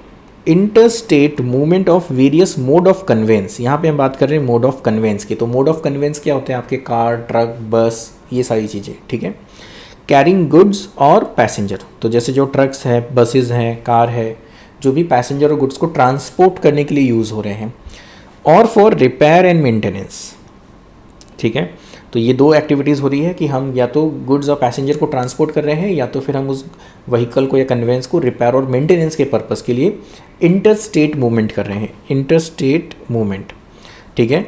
[SPEAKER 1] inter state movement of various mode of conveyance. यहाँ पे हम बात कर रहे हैं मोड ऑफ कन्वेंस की। तो मोड ऑफ कन्वेंस क्या होते हैं? आपके कार, ट्रक, बस, ये सारी चीज़ें, ठीक है। कैरिंग गुड्स और पैसेंजर, तो जैसे जो ट्रक्स है, बसेस हैं, कार है, जो भी पैसेंजर और गुड्स को ट्रांसपोर्ट करने के लिए यूज़ हो रहे हैं, और फॉर रिपेयर एंड मेंटेनेंस, ठीक है। तो ये 2 एक्टिविटीज़ हो रही है कि हम या तो गुड्स और पैसेंजर को ट्रांसपोर्ट कर रहे हैं, या तो फिर हम उस व्हीकल को या कन्वेंस को रिपेयर और मेंटेनेंस के पर्पज़ के लिए इंटर स्टेट मूवमेंट कर रहे हैं, इंटर स्टेट मूवमेंट, ठीक है।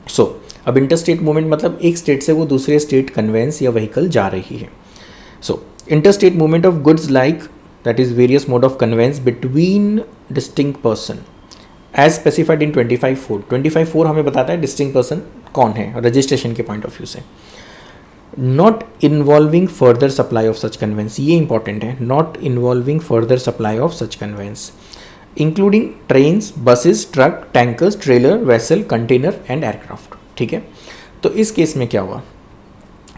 [SPEAKER 1] सो अब इंटर स्टेट मूवमेंट मतलब एक स्टेट से वो दूसरे स्टेट कन्वेंस या व्हीकल जा रही है। So inter state movement of goods like that is various mode of conveyance between distinct person as specified in 25(4). 25(4) हमें बताता है डिस्टिंक्ट पर्सन कौन है रजिस्ट्रेशन के पॉइंट ऑफ व्यू से। Not involving further supply of such conveyance, ये important है, not involving further supply of such conveyance including trains, buses, truck, tankers, trailer, vessel, container and aircraft, ठीक है। तो इस केस में क्या हुआ?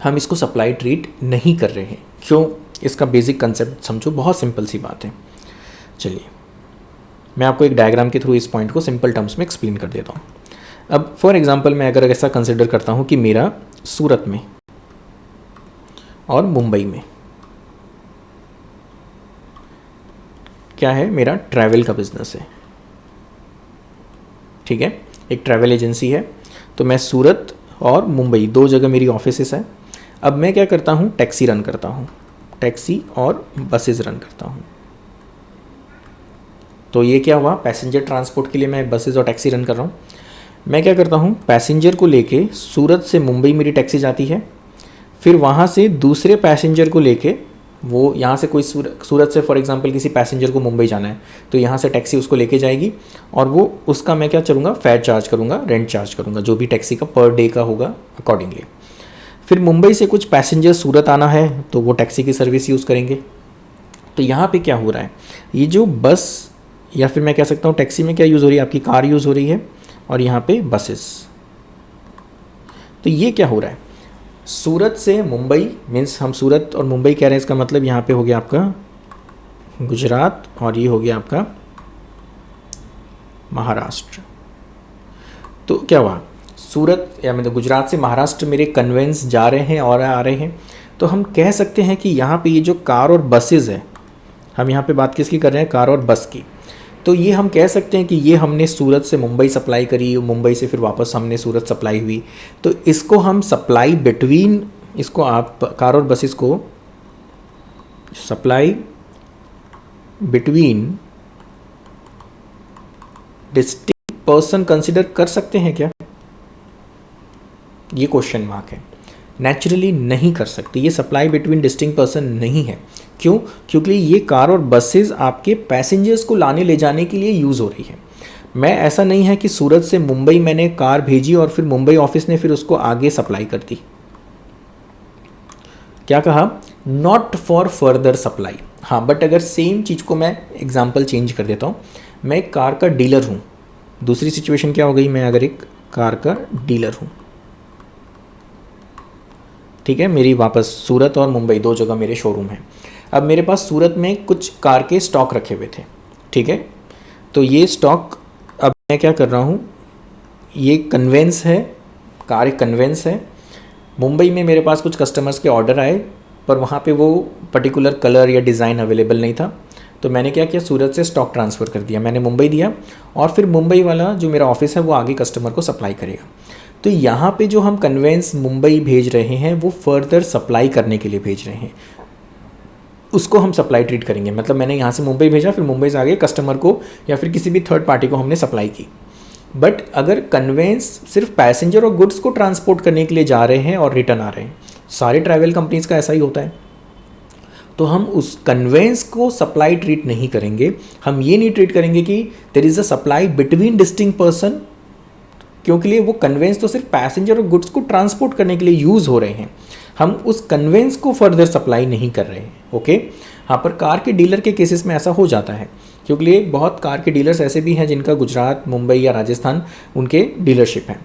[SPEAKER 1] हम इसको सप्लाई ट्रीट नहीं कर रहे हैं। क्यों? इसका बेसिक कंसेप्ट समझो, बहुत सिंपल सी बात है। चलिए मैं आपको एक डायग्राम के थ्रू इस पॉइंट को सिंपल टर्म्स में एक्सप्लेन कर देता हूँ। अब फॉर एग्जांपल मैं अगर ऐसा कंसिडर करता हूँ कि मेरा सूरत में और मुंबई में क्या है, मेरा ट्रैवल का बिजनेस है, ठीक है, एक ट्रैवल एजेंसी है। तो मैं सूरत और मुंबई 2 जगह मेरी ऑफिसेस है। अब मैं क्या करता हूँ? टैक्सी रन करता हूँ, टैक्सी और बसेस रन करता हूँ। तो ये क्या हुआ? पैसेंजर ट्रांसपोर्ट के लिए मैं बसेस और टैक्सी रन कर रहा हूँ। मैं क्या करता हूँ? पैसेंजर को लेके सूरत से मुंबई मेरी टैक्सी जाती है, फिर वहाँ से दूसरे पैसेंजर को लेके, वो यहाँ से कोई सूरत से फॉर एग्जांपल किसी पैसेंजर को मुंबई जाना है, तो यहाँ से टैक्सी उसको लेके जाएगी, और वो उसका मैं क्या करूँगा? फेयर चार्ज करूँगा, रेंट चार्ज करूँगा, जो भी टैक्सी का पर डे का होगा अकॉर्डिंगली। फिर मुंबई से कुछ पैसेंजर सूरत आना है, तो वो टैक्सी की सर्विस यूज़ करेंगे। तो यहाँ पे क्या हो रहा है? ये जो बस, या फिर मैं कह सकता हूँ टैक्सी में क्या यूज़ हो रही है? आपकी कार यूज़ हो रही है, और यहाँ पे बसेस। तो ये क्या हो रहा है? सूरत से मुंबई मीन्स हम सूरत और मुंबई कह रहे हैं, इसका मतलब यहाँ पे हो गया आपका गुजरात, और ये हो गया आपका महाराष्ट्र। तो क्या हुआ? सूरत या मतलब गुजरात से महाराष्ट्र मेरे कन्वेंस जा रहे हैं और आ रहे हैं। तो हम कह सकते हैं कि यहाँ पे ये जो कार और बसेस है, हम यहाँ पे बात किसकी कर रहे हैं? कार और बस की। तो ये हम कह सकते हैं कि ये हमने सूरत से मुंबई सप्लाई करी, मुंबई से फिर वापस हमने सूरत सप्लाई हुई। तो इसको हम सप्लाई बिटवीन, इसको आप कार और बसेस को supply between distinct person consider कर सकते हैं क्या? ये क्वेश्चन मार्क है। नेचुरली नहीं कर सकते, ये सप्लाई बिटवीन डिस्टिंक्ट पर्सन नहीं है। क्यों? क्योंकि ये कार और बसेस आपके पैसेंजर्स को लाने ले जाने के लिए यूज़ हो रही है। मैं ऐसा नहीं है कि सूरत से मुंबई मैंने कार भेजी और फिर मुंबई ऑफिस ने फिर उसको आगे सप्लाई कर दी। क्या कहा? Not for further supply. हाँ, बट अगर सेम चीज़ को मैं एग्जाम्पल चेंज कर देता हूँ, मैं एक कार का डीलर हूँ। दूसरी सिचुएशन क्या हो गई? मैं अगर एक कार का डीलर हूँ, ठीक है, मेरी वापस सूरत और मुंबई 2 जगह मेरे शोरूम हैं। अब मेरे पास सूरत में कुछ कार के स्टॉक रखे हुए थे, ठीक है। तो ये स्टॉक अब मैं क्या कर रहा हूँ? ये कन्वेंस है, कार एक कन्वेंस है। मुंबई में मेरे पास कुछ कस्टमर्स के ऑर्डर आए, पर वहाँ पे वो पर्टिकुलर कलर या डिज़ाइन अवेलेबल नहीं था। तो मैंने क्या किया? सूरत से स्टॉक ट्रांसफ़र कर दिया, मैंने मुंबई दिया, और फिर मुंबई वाला जो मेरा ऑफिस है वो आगे कस्टमर को सप्लाई करेगा। तो यहाँ पे जो हम कन्वेंस मुंबई भेज रहे हैं वो फर्दर सप्लाई करने के लिए भेज रहे हैं, उसको हम सप्लाई ट्रीट करेंगे। मतलब मैंने यहाँ से मुंबई भेजा, फिर मुंबई से आगे कस्टमर को या फिर किसी भी थर्ड पार्टी को हमने सप्लाई की। बट अगर कन्वेंस सिर्फ पैसेंजर और गुड्स को ट्रांसपोर्ट करने के लिए जा रहे हैं और रिटर्न आ रहे हैं, सारे ट्रैवल कंपनीज का ऐसा ही होता है, तो हम उस कन्वेंस को सप्लाई ट्रीट नहीं करेंगे। हम ये नहीं ट्रीट करेंगे कि there is a supply between distinct person क्योंकि लिए वो कन्वेंस तो सिर्फ पैसेंजर और गुड्स को ट्रांसपोर्ट करने के लिए यूज़ हो रहे हैं, हम उस कन्वेंस को फर्दर सप्लाई नहीं कर रहे हैं। ओके, हाँ, पर कार के डीलर के केसेस में ऐसा हो जाता है, क्योंकि लिए बहुत कार के डीलर्स ऐसे भी हैं जिनका गुजरात, मुंबई या राजस्थान उनके डीलरशिप हैं।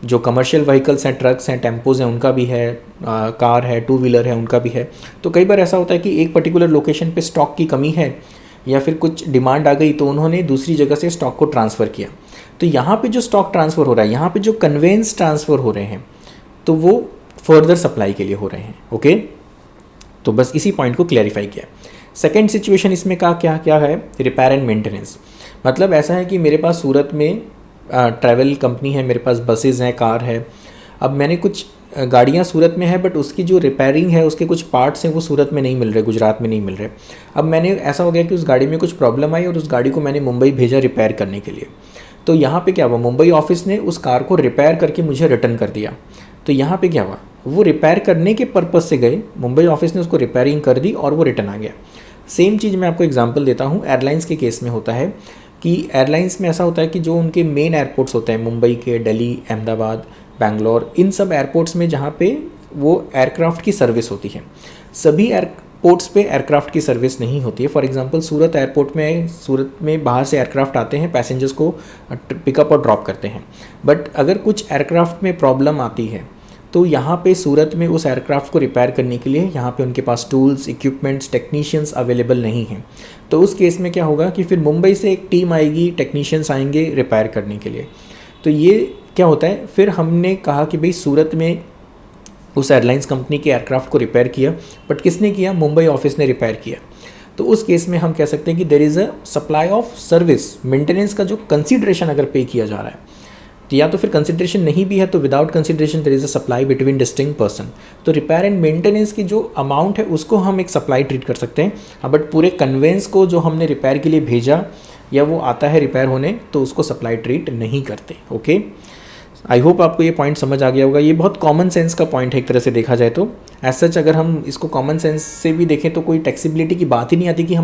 [SPEAKER 1] जो कमर्शियल व्हीकल्स हैं, ट्रक्स हैं, टेम्पोज हैं, उनका भी है, कार है, टू व्हीलर है, उनका भी है। तो कई बार ऐसा होता है कि एक पर्टिकुलर लोकेशन पे स्टॉक की कमी है या फिर कुछ डिमांड आ गई तो उन्होंने दूसरी जगह से स्टॉक को ट्रांसफ़र किया। तो यहाँ पे जो स्टॉक ट्रांसफ़र हो रहा है, यहाँ पे जो कन्वेंस ट्रांसफ़र हो रहे हैं, तो वो फर्दर सप्लाई के लिए हो रहे हैं। ओके, तो बस इसी पॉइंट को क्लैरिफाई किया। सेकेंड सिचुएशन इसमें का क्या क्या है, रिपेयर एंड मेंटेनेंस। मतलब ऐसा है कि मेरे पास सूरत में ट्रैवल कंपनी है, मेरे पास बसेज़ हैं, कार है। अब मैंने कुछ गाड़ियाँ सूरत में है, बट उसकी जो रिपेयरिंग है, उसके कुछ पार्ट्स हैं वो सूरत में नहीं मिल रहे, गुजरात में नहीं मिल रहे। अब मैंने ऐसा हो गया कि उस गाड़ी में कुछ प्रॉब्लम आई और उस गाड़ी को मैंने मुंबई भेजा रिपेयर करने के लिए। तो यहाँ पे क्या हुआ, मुंबई ऑफिस ने उस कार को रिपेयर करके मुझे रिटर्न कर दिया। तो यहाँ पे क्या हुआ, वो रिपेयर करने के पर्पज़ से गए, मुंबई ऑफिस ने उसको रिपेयरिंग कर दी और वो रिटर्न आ गया। सेम चीज़ मैं आपको एग्जांपल देता हूँ, एयरलाइंस के केस में होता है कि एयरलाइंस में ऐसा होता है कि जो उनके मेन एयरपोर्ट्स होते हैं, मुंबई के, दिल्ली, अहमदाबाद, बैंगलोर, इन सब एयरपोर्ट्स में जहाँ पे वो एयरक्राफ्ट की सर्विस होती है, सभी एयरपोर्ट्स पे एयरक्राफ्ट की सर्विस नहीं होती है। फॉर एग्जांपल सूरत एयरपोर्ट में, सूरत में बाहर से एयरक्राफ्ट आते हैं, पैसेंजर्स को पिकअप और ड्रॉप करते हैं। बट अगर कुछ एयरक्राफ्ट में प्रॉब्लम आती है तो यहाँ पे सूरत में उस एयरक्राफ्ट को रिपेयर करने के लिए यहाँ पे उनके पास टूल्स, इक्विपमेंट्स, टेक्नीशियंस अवेलेबल नहीं हैं। तो उस केस में क्या होगा कि फिर मुंबई से एक टीम आएगी, टेक्नीशियंस आएंगे रिपेयर करने के लिए। तो ये क्या होता है, फिर हमने कहा कि भाई सूरत में उस एयरलाइंस कंपनी के एयरक्राफ्ट को रिपेयर किया, बट किसने किया, मुंबई ऑफिस ने रिपेयर किया। तो उस केस में हम कह सकते हैं कि there is a supply of service, maintenance का जो कंसिडरेशन अगर पे किया जा रहा है, तो या तो फिर कंसिडरेशन नहीं भी है तो without consideration there is a supply between distinct person. तो रिपेयर एंड मेंटेनेंस की जो अमाउंट है उसको हम एक सप्लाई ट्रीट कर सकते हैं। हाँ, बट पूरे कन्वेंस को जो हमने रिपेयर के लिए भेजा या वो आता है रिपेयर होने, तो उसको सप्लाई ट्रीट नहीं करते। ओके, आई होप आपको ये पॉइंट समझ आ गया होगा। ये बहुत कॉमन सेंस का पॉइंट है एक तरह से देखा जाए तो। एज सच अगर हम इसको कॉमन सेंस से भी देखें तो कोई टैक्सीबिलिटी की बात ही नहीं आती कि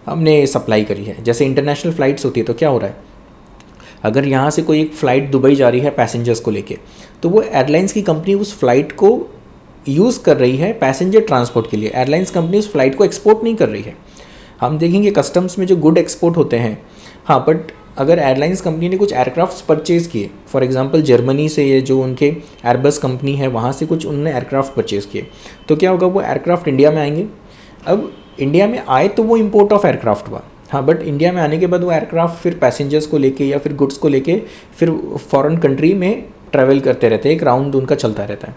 [SPEAKER 1] हमने सप्लाई करी है। जैसे इंटरनेशनल फ़्लाइट्स होती है तो क्या हो रहा है, अगर यहाँ से कोई एक फ़्लाइट दुबई जा रही है पैसेंजर्स को लेके, तो वो एयरलाइंस की कंपनी उस फ्लाइट को यूज़ कर रही है पैसेंजर ट्रांसपोर्ट के लिए। एयरलाइंस कंपनी उस फ्लाइट को एक्सपोर्ट नहीं कर रही है। हम देखेंगे कस्टम्स में जो गुड एक्सपोर्ट होते हैं, हाँ, बट अगर एयरलाइंस कंपनी ने कुछ एयरक्राफ्ट्स परचेज़ किए, फॉर एग्जांपल जर्मनी से, ये जो उनके एयरबस कंपनी है वहाँ से कुछ उन्होंने एयरक्राफ्ट परचेज़ किए, तो क्या होगा, वो एयरक्राफ्ट इंडिया में आएंगे। अब इंडिया में आए तो वो इम्पोर्ट ऑफ एयरक्राफ्ट हुआ, हाँ, बट इंडिया में आने के बाद वो एयरक्राफ्ट फिर पैसेंजर्स को लेके या फिर गुड्स को लेके फिर फॉरेन कंट्री में ट्रैवल करते रहते हैं, एक राउंड उनका चलता रहता है।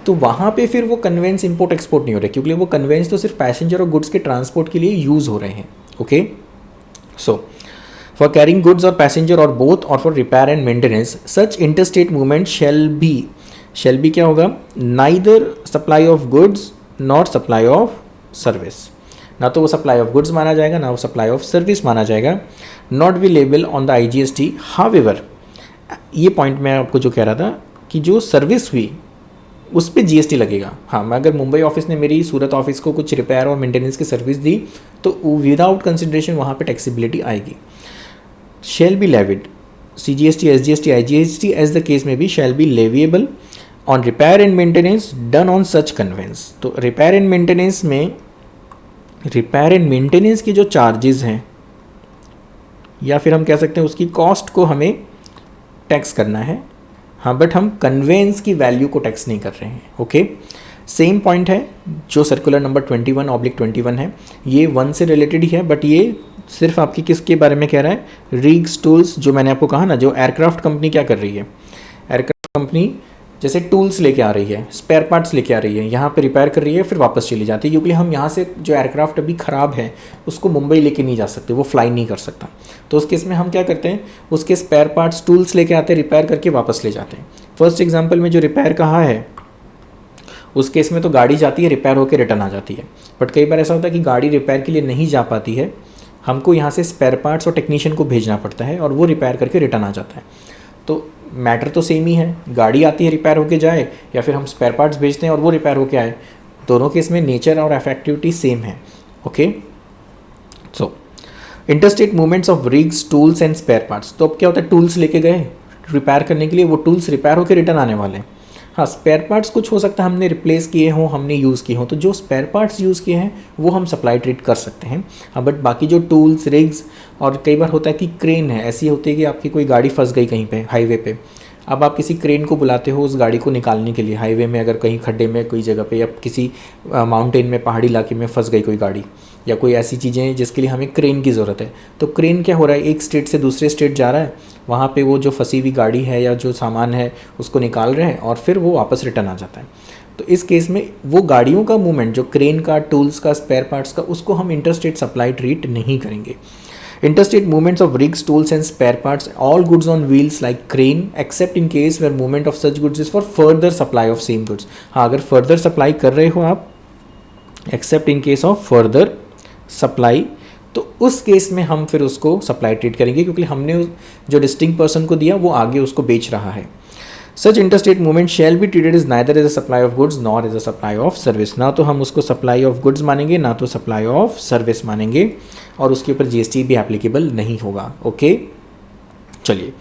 [SPEAKER 1] तो वहाँ पे फिर वो कन्वेंस इंपोर्ट एक्सपोर्ट नहीं हो रहे, क्योंकि वो कन्वेंस तो सिर्फ पैसेंजर और गुड्स के ट्रांसपोर्ट के लिए यूज़ हो रहे हैं। Okay, so for carrying goods or passenger or both or for repair and maintenance, such interstate movement shall be क्या होगा, neither supply of goods nor supply of service। ना तो वो सप्लाई ऑफ गुड्स माना जाएगा, ना वो सप्लाई ऑफ सर्विस माना जाएगा। Not be label on the IGST। However, ये पॉइंट मैं आपको जो कह रहा था कि जो सर्विस हुई उस पर GST लगेगा। हाँ, मैं अगर मुंबई ऑफिस ने मेरी सूरत ऑफिस को कुछ रिपेयर और मेंटेनेंस की सर्विस दी तो विदाउट कंसिडरेशन वहाँ पे टैक्सीबिलिटी आएगी। shall be levied, CGST, SGST, IGST as the case may be, shall be leviable on repair and maintenance done on such conveyance। तो रिपेयर एंड मेंटेनेंस में, repair and maintenance की जो charges हैं या फिर हम कह सकते हैं उसकी कॉस्ट को हमें टैक्स करना है, हाँ, बट हम कन्वेंस की वैल्यू को टैक्स नहीं कर रहे हैं। ओके, सेम पॉइंट है जो सर्कुलर नंबर 21/21 है, ये 1 से रिलेटेड ही है, बट ये सिर्फ आपकी किसके बारे में कह रहा है, रिग्स टूल्स, जो मैंने आपको कहा ना, जो एयरक्राफ्ट कंपनी क्या कर रही है, एयरक्राफ्ट कंपनी जैसे टूल्स लेके आ रही है, स्पेयर पार्ट्स लेके आ रही है, यहाँ पे रिपेयर कर रही है, फिर वापस चली जाती है, क्योंकि हम यहाँ से जो एयरक्राफ्ट अभी ख़राब है उसको मुंबई लेके नहीं जा सकते, वो फ्लाई नहीं कर सकता। तो उस केस में हम क्या करते हैं, उसके स्पेयर पार्ट्स टूल्स लेके आते हैं, रिपेयर करके वापस ले जाते हैं। फर्स्ट एग्जाम्पल में जो रिपेयर कहा है उस केस में तो गाड़ी जाती है, रिपेयर होकर रिटर्न आ जाती है। बट कई बार ऐसा होता है कि गाड़ी रिपेयर के लिए नहीं जा पाती है, हमको यहाँ से स्पेयर पार्ट्स और टेक्नीशियन को भेजना पड़ता है और वो रिपेयर करके रिटर्न आ जाता है। तो मैटर तो सेम ही है, गाड़ी आती है रिपेयर होके जाए या फिर हम स्पेयर पार्ट्स भेजते हैं और वो रिपेयर होके आए, दोनों केस में नेचर और इफेक्टिविटी सेम है। Okay, so interstate movements of rigs, tools and spare parts. तो अब क्या होता है, टूल्स लेके गए रिपेयर करने के लिए, वो टूल्स रिपेयर होकर रिटर्न आने वाले हैं। हाँ, स्पेयर पार्ट्स कुछ हो सकता है हमने रिप्लेस किए हों, हमने यूज़ किए हों, तो जो स्पेयर पार्ट्स यूज़ किए हैं वो हम सप्लाई ट्रीट कर सकते हैं। हाँ, बट बाकी जो टूल्स, रिग्स, और कई बार होता है कि क्रेन है, ऐसी होती है कि आपकी कोई गाड़ी फंस गई कहीं पे हाईवे पे, अब आप किसी क्रेन को बुलाते हो उस गाड़ी को निकालने के लिए हाईवे में, अगर कहीं खड्डे में कोई जगह पे या किसी माउंटेन में, पहाड़ी इलाके में फंस गई कोई गाड़ी या कोई ऐसी चीज़ें जिसके लिए हमें क्रेन की ज़रूरत है। तो क्रेन क्या हो रहा है, एक स्टेट से दूसरे स्टेट जा रहा है, वहाँ पे वो जो फंसी हुई गाड़ी है या जो सामान है उसको निकाल रहे हैं और फिर वो वापस रिटर्न आ जाता है। तो इस केस में वो गाड़ियों का मूवमेंट, जो क्रेन का, टूल्स का, स्पेयर पार्ट्स का, उसको हम इंटरस्टेट सप्लाई ट्रीट नहीं करेंगे। Interstate movements of rigs, tools and spare parts, all goods on wheels like crane, except in case where movement of such goods is for further supply of same goods। हाँ, अगर further supply कर रहे हो आप, except in case of further supply, तो उस case में हम फिर उसको सप्लाई ट्रीट करेंगे, क्योंकि हमने जो डिस्टिंक्ट पर्सन को दिया वो आगे उसको बेच रहा है। Such interstate movement shall be treated as neither as a supply of goods nor as a supply of service। ना तो हम उसको supply of goods मानेंगे, ना तो supply of service मानेंगे, और उसके ऊपर GST भी एप्लीकेबल नहीं होगा। ओके, चलिए,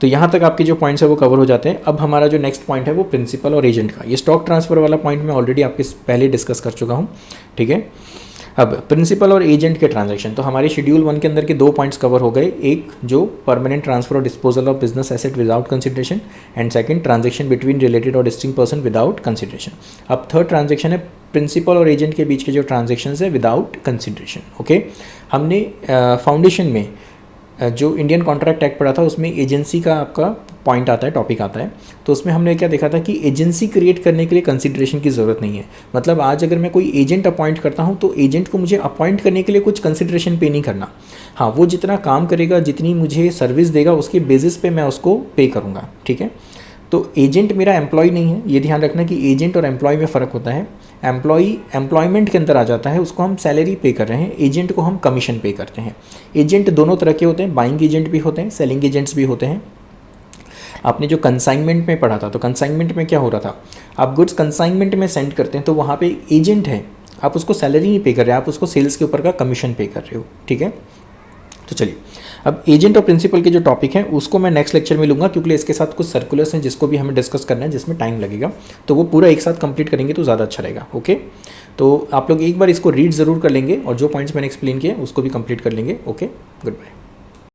[SPEAKER 1] तो यहाँ तक आपके जो पॉइंट्स है वो कवर हो जाते हैं। अब हमारा जो नेक्स्ट पॉइंट है वो प्रिंसिपल और एजेंट का। ये स्टॉक ट्रांसफ़र वाला पॉइंट मैं ऑलरेडी आपके पहले डिस्कस कर चुका हूँ, ठीक है। अब प्रिंसिपल और एजेंट के ट्रांजैक्शन, तो हमारे शेड्यूल 1 के अंदर के 2 पॉइंट्स कवर हो गए। एक जो परमानेंट ट्रांसफर और disposal of business asset without consideration, and second transaction between related और डिस्टिंक्ट पर्सन विदाउट कंसिडरेशन। अब थर्ड ट्रांजैक्शन है प्रिंसिपल और एजेंट के बीच के जो ट्रांजैक्शंस है विदाउट कंसिडरेशन। ओके, हमने फाउंडेशन में जो इंडियन कॉन्ट्रैक्ट एक्ट पढ़ा था उसमें एजेंसी का आपका पॉइंट आता है, टॉपिक आता है। तो उसमें हमने क्या देखा था कि एजेंसी क्रिएट करने के लिए कंसिडरेशन की ज़रूरत नहीं है। मतलब आज अगर मैं कोई एजेंट अपॉइंट करता हूँ तो एजेंट को मुझे अपॉइंट करने के लिए कुछ कंसिडरेशन पे नहीं करना। हाँ, वो जितना काम करेगा, जितनी मुझे सर्विस देगा, उसके बेसिस पे मैं उसको पे करूँगा, ठीक है। तो एजेंट मेरा एम्प्लॉय नहीं है, ये ध्यान रखना कि एजेंट और एम्प्लॉय में फ़र्क होता है। एम्प्लॉय एम्प्लॉयमेंट के अंदर आ जाता है, उसको हम सैलरी पे कर रहे हैं, एजेंट को हम कमीशन पे करते हैं। एजेंट दोनों तरह के होते हैं, बाइंग एजेंट भी होते हैं, सेलिंग एजेंट्स भी होते हैं। आपने जो कंसाइनमेंट में पढ़ा था, तो कंसाइनमेंट में क्या हो रहा था, आप गुड्स कंसाइनमेंट में सेंड करते हैं तो वहाँ पे एजेंट है, आप उसको सैलरी नहीं पे कर रहे हैं, आप उसको सेल्स के ऊपर का कमीशन पे कर रहे हो, ठीक है। तो चलिए, अब एजेंट और प्रिंसिपल के जो टॉपिक है उसको मैं नेक्स्ट लेक्चर में लूँगा, क्योंकि इसके साथ कुछ सर्कुलर्स हैं जिसको भी हमें डिस्कस करना है, जिसमें टाइम लगेगा, तो वो पूरा एक साथ कंप्लीट करेंगे तो ज़्यादा अच्छा रहेगा। ओके, तो आप लोग एक बार इसको रीड ज़रूर कर लेंगे और जो पॉइंट्स मैंने एक्सप्लेन किए उसको भी कंप्लीट कर लेंगे। Okay, good bye.